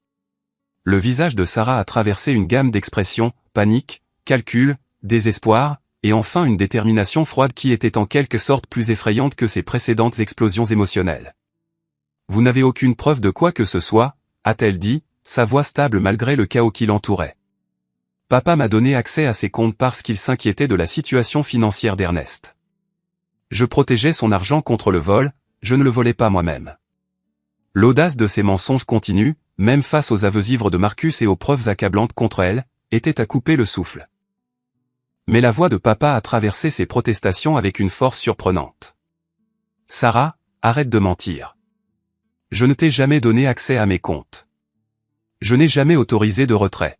Le visage de Sarah a traversé une gamme d'expressions, panique, calcul, désespoir, et enfin une détermination froide qui était en quelque sorte plus effrayante que ses précédentes explosions émotionnelles. « Vous n'avez aucune preuve de quoi que ce soit ?» a-t-elle dit, sa voix stable malgré le chaos qui l'entourait. « Papa m'a donné accès à ses comptes parce qu'il s'inquiétait de la situation financière d'Ernest. Je protégeais son argent contre le vol, je ne le volais pas moi-même. » L'audace de ces mensonges continus, même face aux aveux ivres de Marcus et aux preuves accablantes contre elle, était à couper le souffle. Mais la voix de papa a traversé ces protestations avec une force surprenante. « Sarah, arrête de mentir. Je ne t'ai jamais donné accès à mes comptes. Je n'ai jamais autorisé de retrait.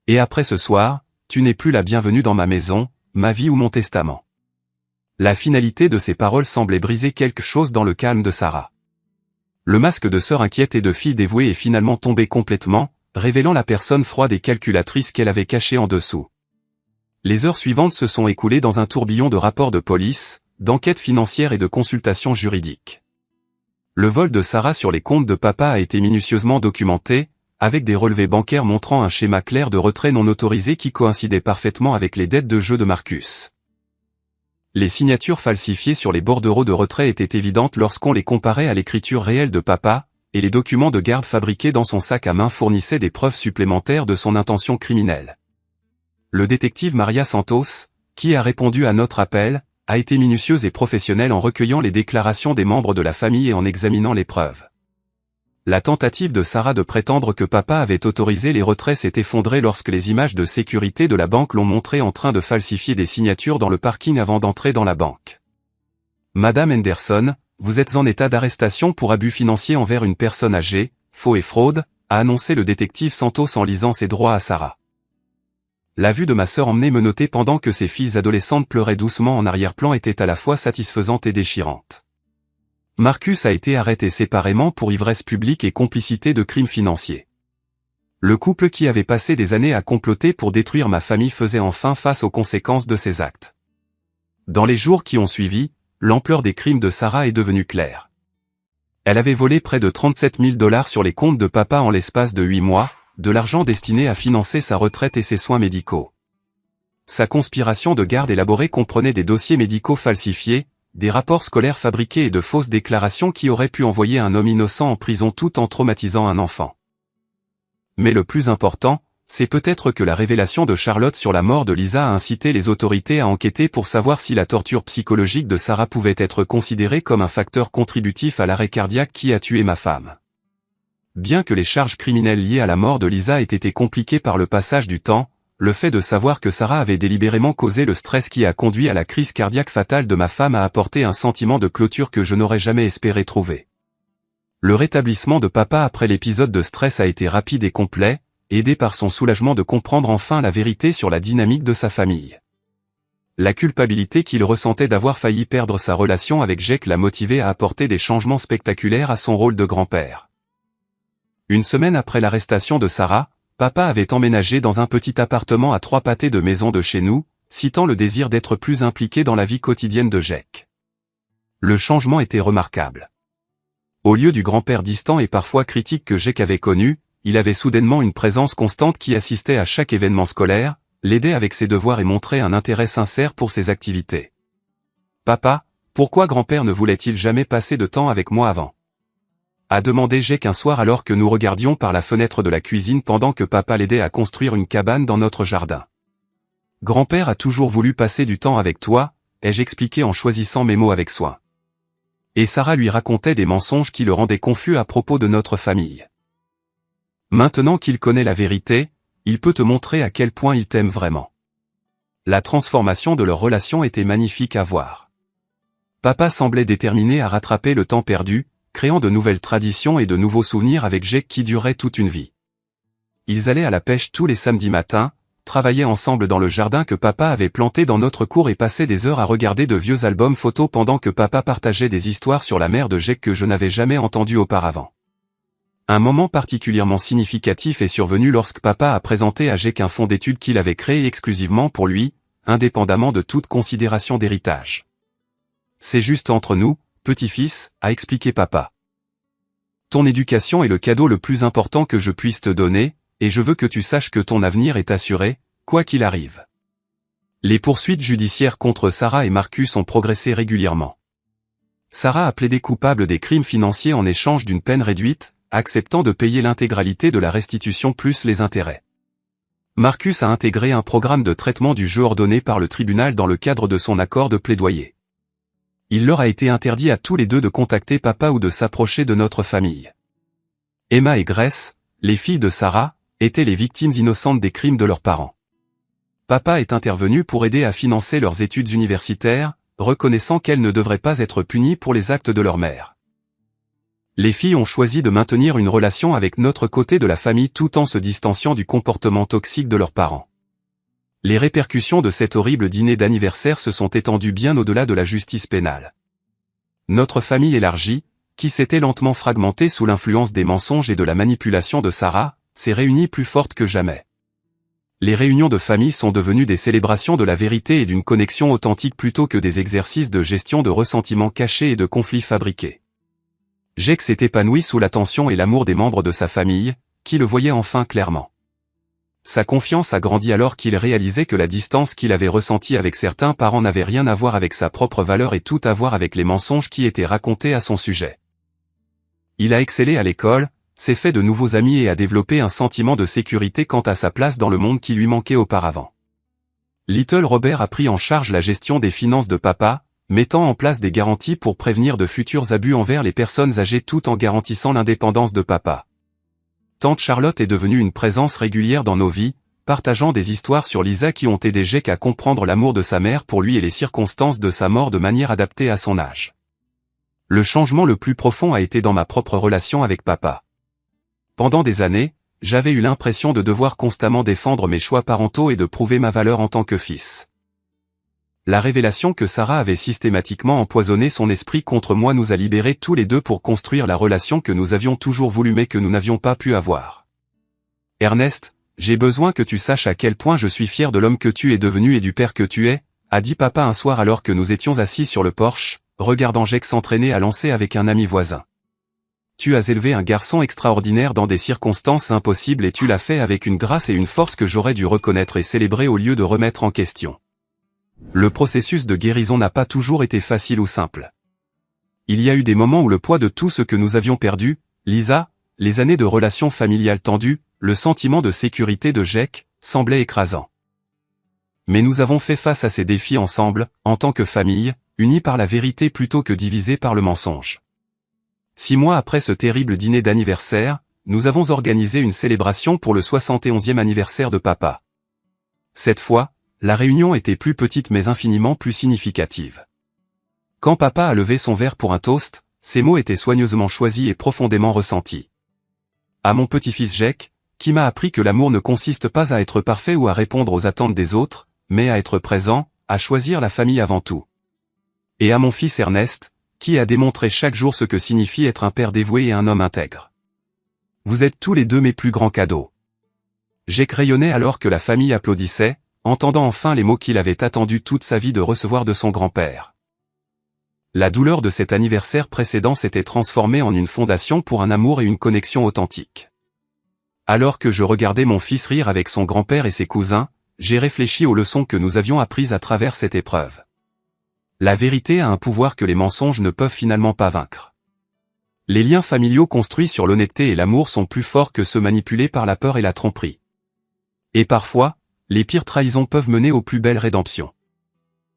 Et après ce soir, tu n'es plus la bienvenue dans ma maison, ma vie ou mon testament. » La finalité de ces paroles semblait briser quelque chose dans le calme de Sarah. Le masque de sœur inquiète et de fille dévouée est finalement tombé complètement, révélant la personne froide et calculatrice qu'elle avait cachée en dessous. Les heures suivantes se sont écoulées dans un tourbillon de rapports de police, d'enquêtes financières et de consultations juridiques. Le vol de Sarah sur les comptes de papa a été minutieusement documenté, avec des relevés bancaires montrant un schéma clair de retrait non autorisé qui coïncidait parfaitement avec les dettes de jeu de Marcus. Les signatures falsifiées sur les bordereaux de retrait étaient évidentes lorsqu'on les comparait à l'écriture réelle de papa, et les documents de garde fabriqués dans son sac à main fournissaient des preuves supplémentaires de son intention criminelle. Le détective Maria Santos, qui a répondu à notre appel, a été minutieuse et professionnelle en recueillant les déclarations des membres de la famille et en examinant les preuves. La tentative de Sarah de prétendre que papa avait autorisé les retraits s'est effondrée lorsque les images de sécurité de la banque l'ont montré en train de falsifier des signatures dans le parking avant d'entrer dans la banque. Madame Henderson, vous êtes en état d'arrestation pour abus financier envers une personne âgée, faux et fraude, a annoncé le détective Santos en lisant ses droits à Sarah. La vue de ma sœur emmenée menottée pendant que ses filles adolescentes pleuraient doucement en arrière-plan était à la fois satisfaisante et déchirante. Marcus a été arrêté séparément pour ivresse publique et complicité de crimes financiers. Le couple qui avait passé des années à comploter pour détruire ma famille faisait enfin face aux conséquences de ses actes. Dans les jours qui ont suivi, l'ampleur des crimes de Sarah est devenue claire. Elle avait volé près de 37 000 $ sur les comptes de papa en l'espace de 8 mois, de l'argent destiné à financer sa retraite et ses soins médicaux. Sa conspiration de garde élaborée comprenait des dossiers médicaux falsifiés, des rapports scolaires fabriqués et de fausses déclarations qui auraient pu envoyer un homme innocent en prison tout en traumatisant un enfant. Mais le plus important, c'est peut-être que la révélation de Charlotte sur la mort de Lisa a incité les autorités à enquêter pour savoir si la torture psychologique de Sarah pouvait être considérée comme un facteur contributif à l'arrêt cardiaque qui a tué ma femme. Bien que les charges criminelles liées à la mort de Lisa aient été compliquées par le passage du temps, le fait de savoir que Sarah avait délibérément causé le stress qui a conduit à la crise cardiaque fatale de ma femme a apporté un sentiment de clôture que je n'aurais jamais espéré trouver. Le rétablissement de papa après l'épisode de stress a été rapide et complet, aidé par son soulagement de comprendre enfin la vérité sur la dynamique de sa famille. La culpabilité qu'il ressentait d'avoir failli perdre sa relation avec Jake l'a motivé à apporter des changements spectaculaires à son rôle de grand-père. Une semaine après l'arrestation de Sarah, papa avait emménagé dans un petit appartement à 3 pâtés de maison de chez nous, citant le désir d'être plus impliqué dans la vie quotidienne de Jake. Le changement était remarquable. Au lieu du grand-père distant et parfois critique que Jake avait connu, il avait soudainement une présence constante qui assistait à chaque événement scolaire, l'aidait avec ses devoirs et montrait un intérêt sincère pour ses activités. « Papa, pourquoi grand-père ne voulait-il jamais passer de temps avec moi avant ?» a demandé Jake un soir alors que nous regardions par la fenêtre de la cuisine pendant que papa l'aidait à construire une cabane dans notre jardin. « Grand-père a toujours voulu passer du temps avec toi, ai-je expliqué en choisissant mes mots avec soin. Et Sarah lui racontait des mensonges qui le rendaient confus à propos de notre famille. Maintenant qu'il connaît la vérité, il peut te montrer à quel point il t'aime vraiment. La transformation de leur relation était magnifique à voir. Papa semblait déterminé à rattraper le temps perdu, créant de nouvelles traditions et de nouveaux souvenirs avec Jake qui duraient toute une vie. Ils allaient à la pêche tous les samedis matins, travaillaient ensemble dans le jardin que papa avait planté dans notre cour et passaient des heures à regarder de vieux albums photos pendant que papa partageait des histoires sur la mère de Jake que je n'avais jamais entendues auparavant. Un moment particulièrement significatif est survenu lorsque papa a présenté à Jake un fonds d'études qu'il avait créé exclusivement pour lui, indépendamment de toute considération d'héritage. « C'est juste entre nous, petit-fils, a expliqué papa. Ton éducation est le cadeau le plus important que je puisse te donner, et je veux que tu saches que ton avenir est assuré, quoi qu'il arrive. » Les poursuites judiciaires contre Sarah et Marcus ont progressé régulièrement. Sarah a plaidé coupable des crimes financiers en échange d'une peine réduite, acceptant de payer l'intégralité de la restitution plus les intérêts. Marcus a intégré un programme de traitement du jeu ordonné par le tribunal dans le cadre de son accord de plaidoyer. Il leur a été interdit à tous les deux de contacter papa ou de s'approcher de notre famille. Emma et Grace, les filles de Sarah, étaient les victimes innocentes des crimes de leurs parents. Papa est intervenu pour aider à financer leurs études universitaires, reconnaissant qu'elles ne devraient pas être punies pour les actes de leur mère. Les filles ont choisi de maintenir une relation avec notre côté de la famille tout en se distanciant du comportement toxique de leurs parents. Les répercussions de cet horrible dîner d'anniversaire se sont étendues bien au-delà de la justice pénale. Notre famille élargie, qui s'était lentement fragmentée sous l'influence des mensonges et de la manipulation de Sarah, s'est réunie plus forte que jamais. Les réunions de famille sont devenues des célébrations de la vérité et d'une connexion authentique plutôt que des exercices de gestion de ressentiments cachés et de conflits fabriqués. Jake s'est épanoui sous l'attention et l'amour des membres de sa famille, qui le voyaient enfin clairement. Sa confiance a grandi alors qu'il réalisait que la distance qu'il avait ressentie avec certains parents n'avait rien à voir avec sa propre valeur et tout à voir avec les mensonges qui étaient racontés à son sujet. Il a excellé à l'école, s'est fait de nouveaux amis et a développé un sentiment de sécurité quant à sa place dans le monde qui lui manquait auparavant. Little Robert a pris en charge la gestion des finances de papa, mettant en place des garanties pour prévenir de futurs abus envers les personnes âgées tout en garantissant l'indépendance de papa. Tante Charlotte est devenue une présence régulière dans nos vies, partageant des histoires sur Lisa qui ont aidé Jake à comprendre l'amour de sa mère pour lui et les circonstances de sa mort de manière adaptée à son âge. Le changement le plus profond a été dans ma propre relation avec papa. Pendant des années, j'avais eu l'impression de devoir constamment défendre mes choix parentaux et de prouver ma valeur en tant que fils. La révélation que Sarah avait systématiquement empoisonné son esprit contre moi nous a libérés tous les deux pour construire la relation que nous avions toujours voulu mais que nous n'avions pas pu avoir. Ernest, j'ai besoin que tu saches à quel point je suis fier de l'homme que tu es devenu et du père que tu es, a dit papa un soir alors que nous étions assis sur le porche, regardant Jake s'entraîner à lancer avec un ami voisin. Tu as élevé un garçon extraordinaire dans des circonstances impossibles et tu l'as fait avec une grâce et une force que j'aurais dû reconnaître et célébrer au lieu de remettre en question. Le processus de guérison n'a pas toujours été facile ou simple. Il y a eu des moments où le poids de tout ce que nous avions perdu, Lisa, les années de relations familiales tendues, le sentiment de sécurité de Jake, semblait écrasant. Mais nous avons fait face à ces défis ensemble, en tant que famille, unis par la vérité plutôt que divisés par le mensonge. 6 mois après ce terrible dîner d'anniversaire, nous avons organisé une célébration pour le 71e anniversaire de papa. Cette fois, la réunion était plus petite mais infiniment plus significative. Quand papa a levé son verre pour un toast, ces mots étaient soigneusement choisis et profondément ressentis. À mon petit-fils Jake, qui m'a appris que l'amour ne consiste pas à être parfait ou à répondre aux attentes des autres, mais à être présent, à choisir la famille avant tout. Et à mon fils Ernest, qui a démontré chaque jour ce que signifie être un père dévoué et un homme intègre. Vous êtes tous les deux mes plus grands cadeaux. Jake rayonnait alors que la famille applaudissait, entendant enfin les mots qu'il avait attendus toute sa vie de recevoir de son grand-père. La douleur de cet anniversaire précédent s'était transformée en une fondation pour un amour et une connexion authentique. Alors que je regardais mon fils rire avec son grand-père et ses cousins, j'ai réfléchi aux leçons que nous avions apprises à travers cette épreuve. La vérité a un pouvoir que les mensonges ne peuvent finalement pas vaincre. Les liens familiaux construits sur l'honnêteté et l'amour sont plus forts que ceux manipulés par la peur et la tromperie. Et parfois, les pires trahisons peuvent mener aux plus belles rédemptions.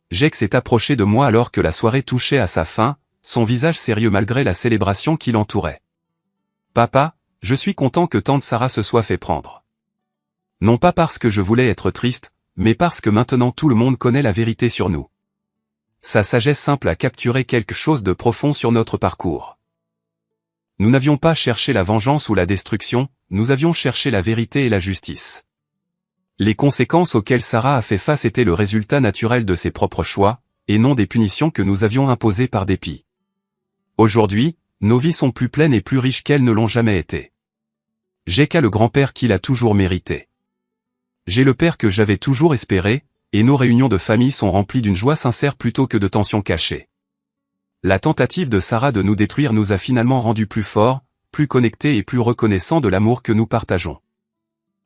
Jake s'est approché de moi alors que la soirée touchait à sa fin, son visage sérieux malgré la célébration qui l'entourait. « Papa, je suis content que tante Sarah se soit fait prendre. Non pas parce que je voulais être triste, mais parce que maintenant tout le monde connaît la vérité sur nous. » Sa sagesse simple a capturé quelque chose de profond sur notre parcours. Nous n'avions pas cherché la vengeance ou la destruction, nous avions cherché la vérité et la justice. Les conséquences auxquelles Sarah a fait face étaient le résultat naturel de ses propres choix, et non des punitions que nous avions imposées par dépit. Aujourd'hui, nos vies sont plus pleines et plus riches qu'elles ne l'ont jamais été. Jake a le grand-père qu'il a toujours mérité. J'ai le père que j'avais toujours espéré, et nos réunions de famille sont remplies d'une joie sincère plutôt que de tensions cachées. La tentative de Sarah de nous détruire nous a finalement rendus plus forts, plus connectés et plus reconnaissants de l'amour que nous partageons.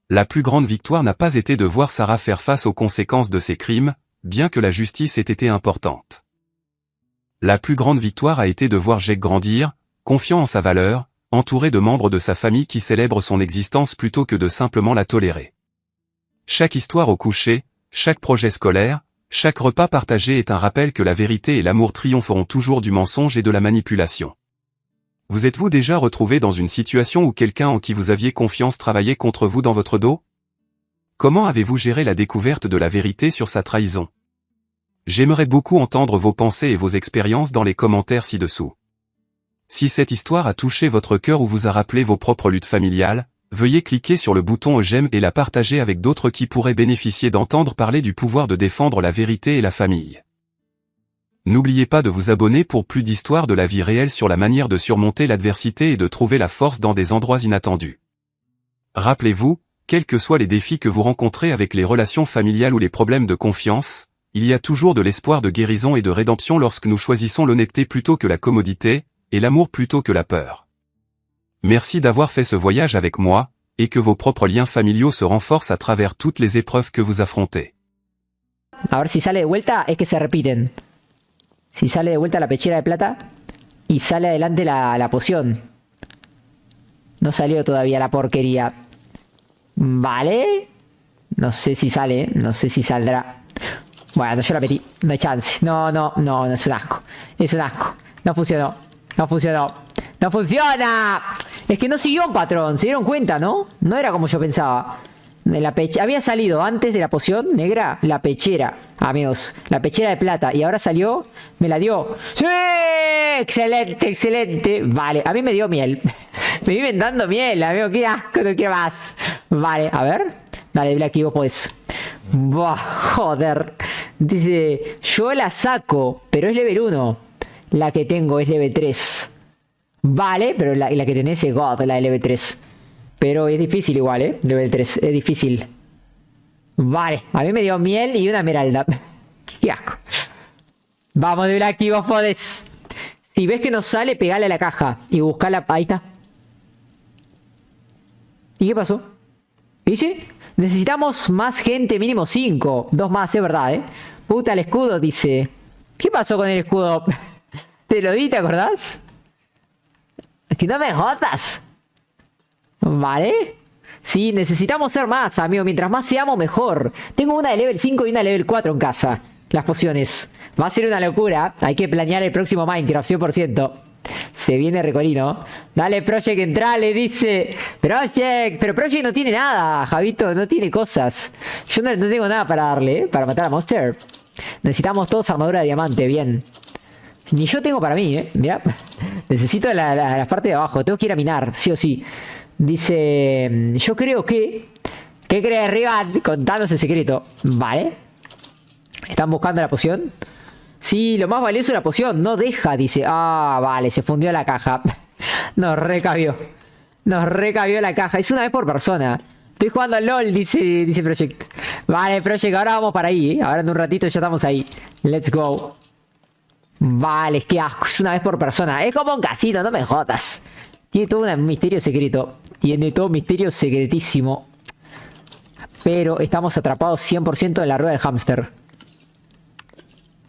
La plus grande victoire n'a pas été de voir Sarah faire face aux conséquences de ses crimes, bien que la justice ait été importante. La plus grande victoire a été de voir Jake grandir, confiant en sa valeur, entouré de membres de sa famille qui célèbrent son existence plutôt que de simplement la tolérer. Chaque histoire au coucher, chaque projet scolaire, chaque repas partagé est un rappel que la vérité et l'amour triompheront toujours du mensonge et de la manipulation. Vous êtes-vous déjà retrouvé dans une situation où quelqu'un en qui vous aviez confiance travaillait contre vous dans votre dos? Comment avez-vous géré la découverte de la vérité sur sa trahison? J'aimerais beaucoup entendre vos pensées et vos expériences dans les commentaires ci-dessous. Si cette histoire a touché votre cœur ou vous a rappelé vos propres luttes familiales, veuillez cliquer sur le bouton j'aime et la partager avec d'autres qui pourraient bénéficier d'entendre parler du pouvoir de défendre la vérité et la famille. N'oubliez pas de vous abonner pour plus d'histoires de la vie réelle sur la manière de surmonter l'adversité et de trouver la force dans des endroits inattendus. Rappelez-vous, quels que soient les défis que vous rencontrez avec les relations familiales ou les problèmes de confiance, il y a toujours de l'espoir de guérison et de rédemption lorsque nous choisissons l'honnêteté plutôt que la commodité, et l'amour plutôt que la peur. Merci d'avoir fait ce voyage avec moi, et que vos propres liens familiaux se renforcent à travers toutes les épreuves que vous affrontez. A ver si sale de vuelta, es que se repiten. Si sale de vuelta la pechera de plata y sale adelante la poción. No salió todavía la porquería. Vale. No sé si sale, no sé si saldrá. Bueno, yo la metí, no hay chance. No, es un asco. Es un asco. No funcionó. No funcionó. ¡No funciona! Es que no siguió un patrón, ¿se dieron cuenta, no? No era como yo pensaba. Había salido antes de la poción negra la pechera, amigos. La pechera de plata. Y ahora salió, me la dio. ¡Sí! ¡Excelente, excelente! Vale, a mí me dio miel. Me viven dando miel, amigo. ¡Qué asco! No quiero más. Vale, a ver. Dale, Blacky, vos podés. Buah, joder. Dice, yo la saco, pero es level 1. La que tengo es level 3. Vale, pero la que tenés es God, la de level 3. Pero es difícil igual, level 3, es difícil. Vale, a mí me dio miel y una esmeralda. Qué asco. Vamos de Blacky, vos podés. Si ves que no sale, pegale a la caja. Y buscala. Ahí está. ¿Y qué pasó? ¿Qué dice? Necesitamos más gente, mínimo 5. 2 más, es verdad, ¿eh? Puta, el escudo, dice. ¿Qué pasó con el escudo? Te lo di, ¿te acordás? Es que no me jodas. ¿Vale? Sí, necesitamos ser más, amigo. Mientras más seamos, mejor. Tengo una de level 5 y una de level 4 en casa. Las pociones. Va a ser una locura. Hay que planear el próximo Minecraft, 100%. Se viene Recolino. Dale, Project, entrale, dice. Project. Pero Project no tiene nada, Javito. No tiene cosas. Yo no tengo nada para darle, ¿eh? Para matar a Monster. Necesitamos todos armadura de diamante, bien. Ni yo tengo para mí, ¿eh? Mirá. Necesito la parte de abajo. Tengo que ir a minar, sí o sí. Dice... Yo creo que... ¿Qué crees, Rivan? Contanos el secreto. Vale. ¿Están buscando la poción? Sí, lo más valioso es la poción. No deja, dice. Ah, vale, se fundió la caja. Nos recabió. Nos recabió la caja. Es una vez por persona. Estoy jugando al LOL, dice Project. Vale, Project, ahora vamos para ahí, ¿eh? Ahora en un ratito ya estamos ahí. Let's go. Vale, qué asco. Es una vez por persona. Es como un casino, no me jodas. Tiene todo un misterio secreto. Tiene todo un misterio secretísimo. Pero estamos atrapados 100% en la rueda del hámster.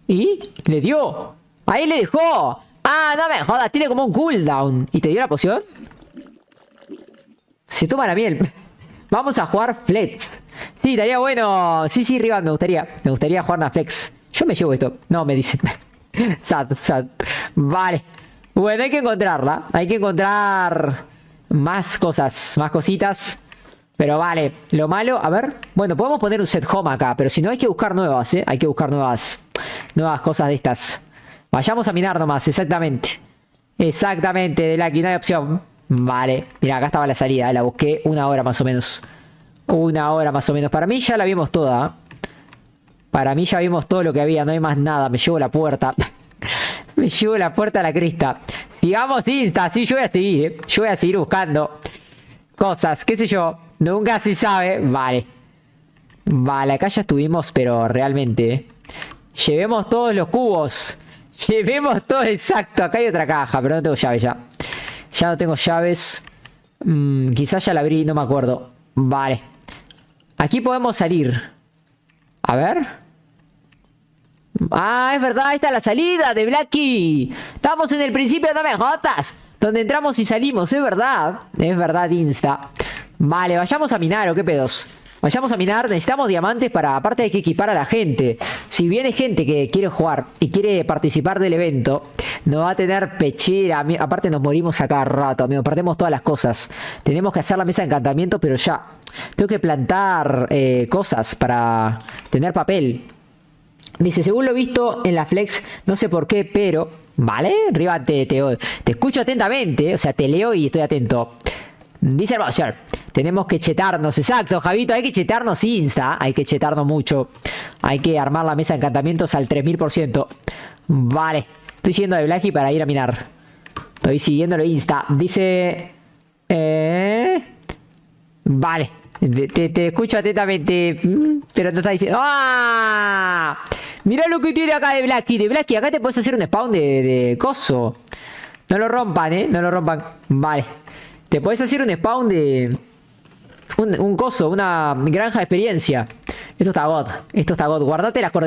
¿Y? ¿Le dio? ¡Ahí le dejó! ¡Ah, no me jodas! Tiene como un cooldown. ¿Y te dio la poción? Se toma la miel. Vamos a jugar Flex. Sí, estaría bueno. Sí, Rivan, me gustaría. Me gustaría jugar una Flex. Yo me llevo esto. No, me dice. Sad. Vale. Bueno, hay que encontrarla. Hay que encontrar más cosas. Más cositas. Pero vale. Lo malo, a ver. Bueno, podemos poner un set home acá. Pero si no, hay que buscar nuevas, ¿eh? Hay que buscar nuevas cosas de estas. Vayamos a minar nomás, exactamente. Exactamente, de Blacky, no hay opción. Vale, mira, acá estaba la salida, la busqué 1 hora más o menos. 1 hora más o menos. Para mí ya la vimos toda, ¿eh? Para mí ya vimos todo lo que había, no hay más nada. Me llevo la puerta. Me llevo la puerta a la crista. Sigamos Insta, sí, yo voy a seguir, ¿eh? Yo voy a seguir buscando cosas, qué sé yo. Nunca se sabe. Vale. Vale, acá ya estuvimos, pero realmente, ¿eh? Llevemos todos los cubos. Llevemos todo, exacto. Acá hay otra caja, pero no tengo llaves ya. Ya no tengo llaves. Quizás ya la abrí, no me acuerdo. Vale. Aquí podemos salir. A ver. Ah, es verdad, esta es la salida de Blacky. Estamos en el principio, no me jodas. Donde entramos y salimos, es verdad. Es verdad, Insta. Vale, vayamos a minar, ¿o qué pedos? Vayamos a minar, necesitamos diamantes para... Aparte hay que equipar a la gente. Si viene gente que quiere jugar y quiere participar del evento, no va a tener pechera. Aparte nos morimos a cada rato, amigo. Perdemos todas las cosas. Tenemos que hacer la mesa de encantamiento, pero ya. Tengo que plantar cosas para tener papel. Dice, según lo visto en la Flex, no sé por qué, pero... Vale, Riva, te escucho atentamente. O sea, te leo y estoy atento. Dice el Bowser, tenemos que chetarnos, exacto, Javito, hay que chetarnos Insta, hay que chetarnos mucho. Hay que armar la mesa de encantamientos al 3000%. Vale, estoy siguiendo de Blacky para ir a minar. Estoy siguiéndolo Insta. Dice... Vale, te escucho atentamente, pero no está diciendo... ¡Ah! Mirá lo que tiene acá de Blacky. De Blacky, acá te puedes hacer un spawn de coso. No lo rompan, no lo rompan. Vale. Te podés hacer un spawn de... Un coso, una granja de experiencia. Esto está God. Esto está God. Guardate las coordenadas.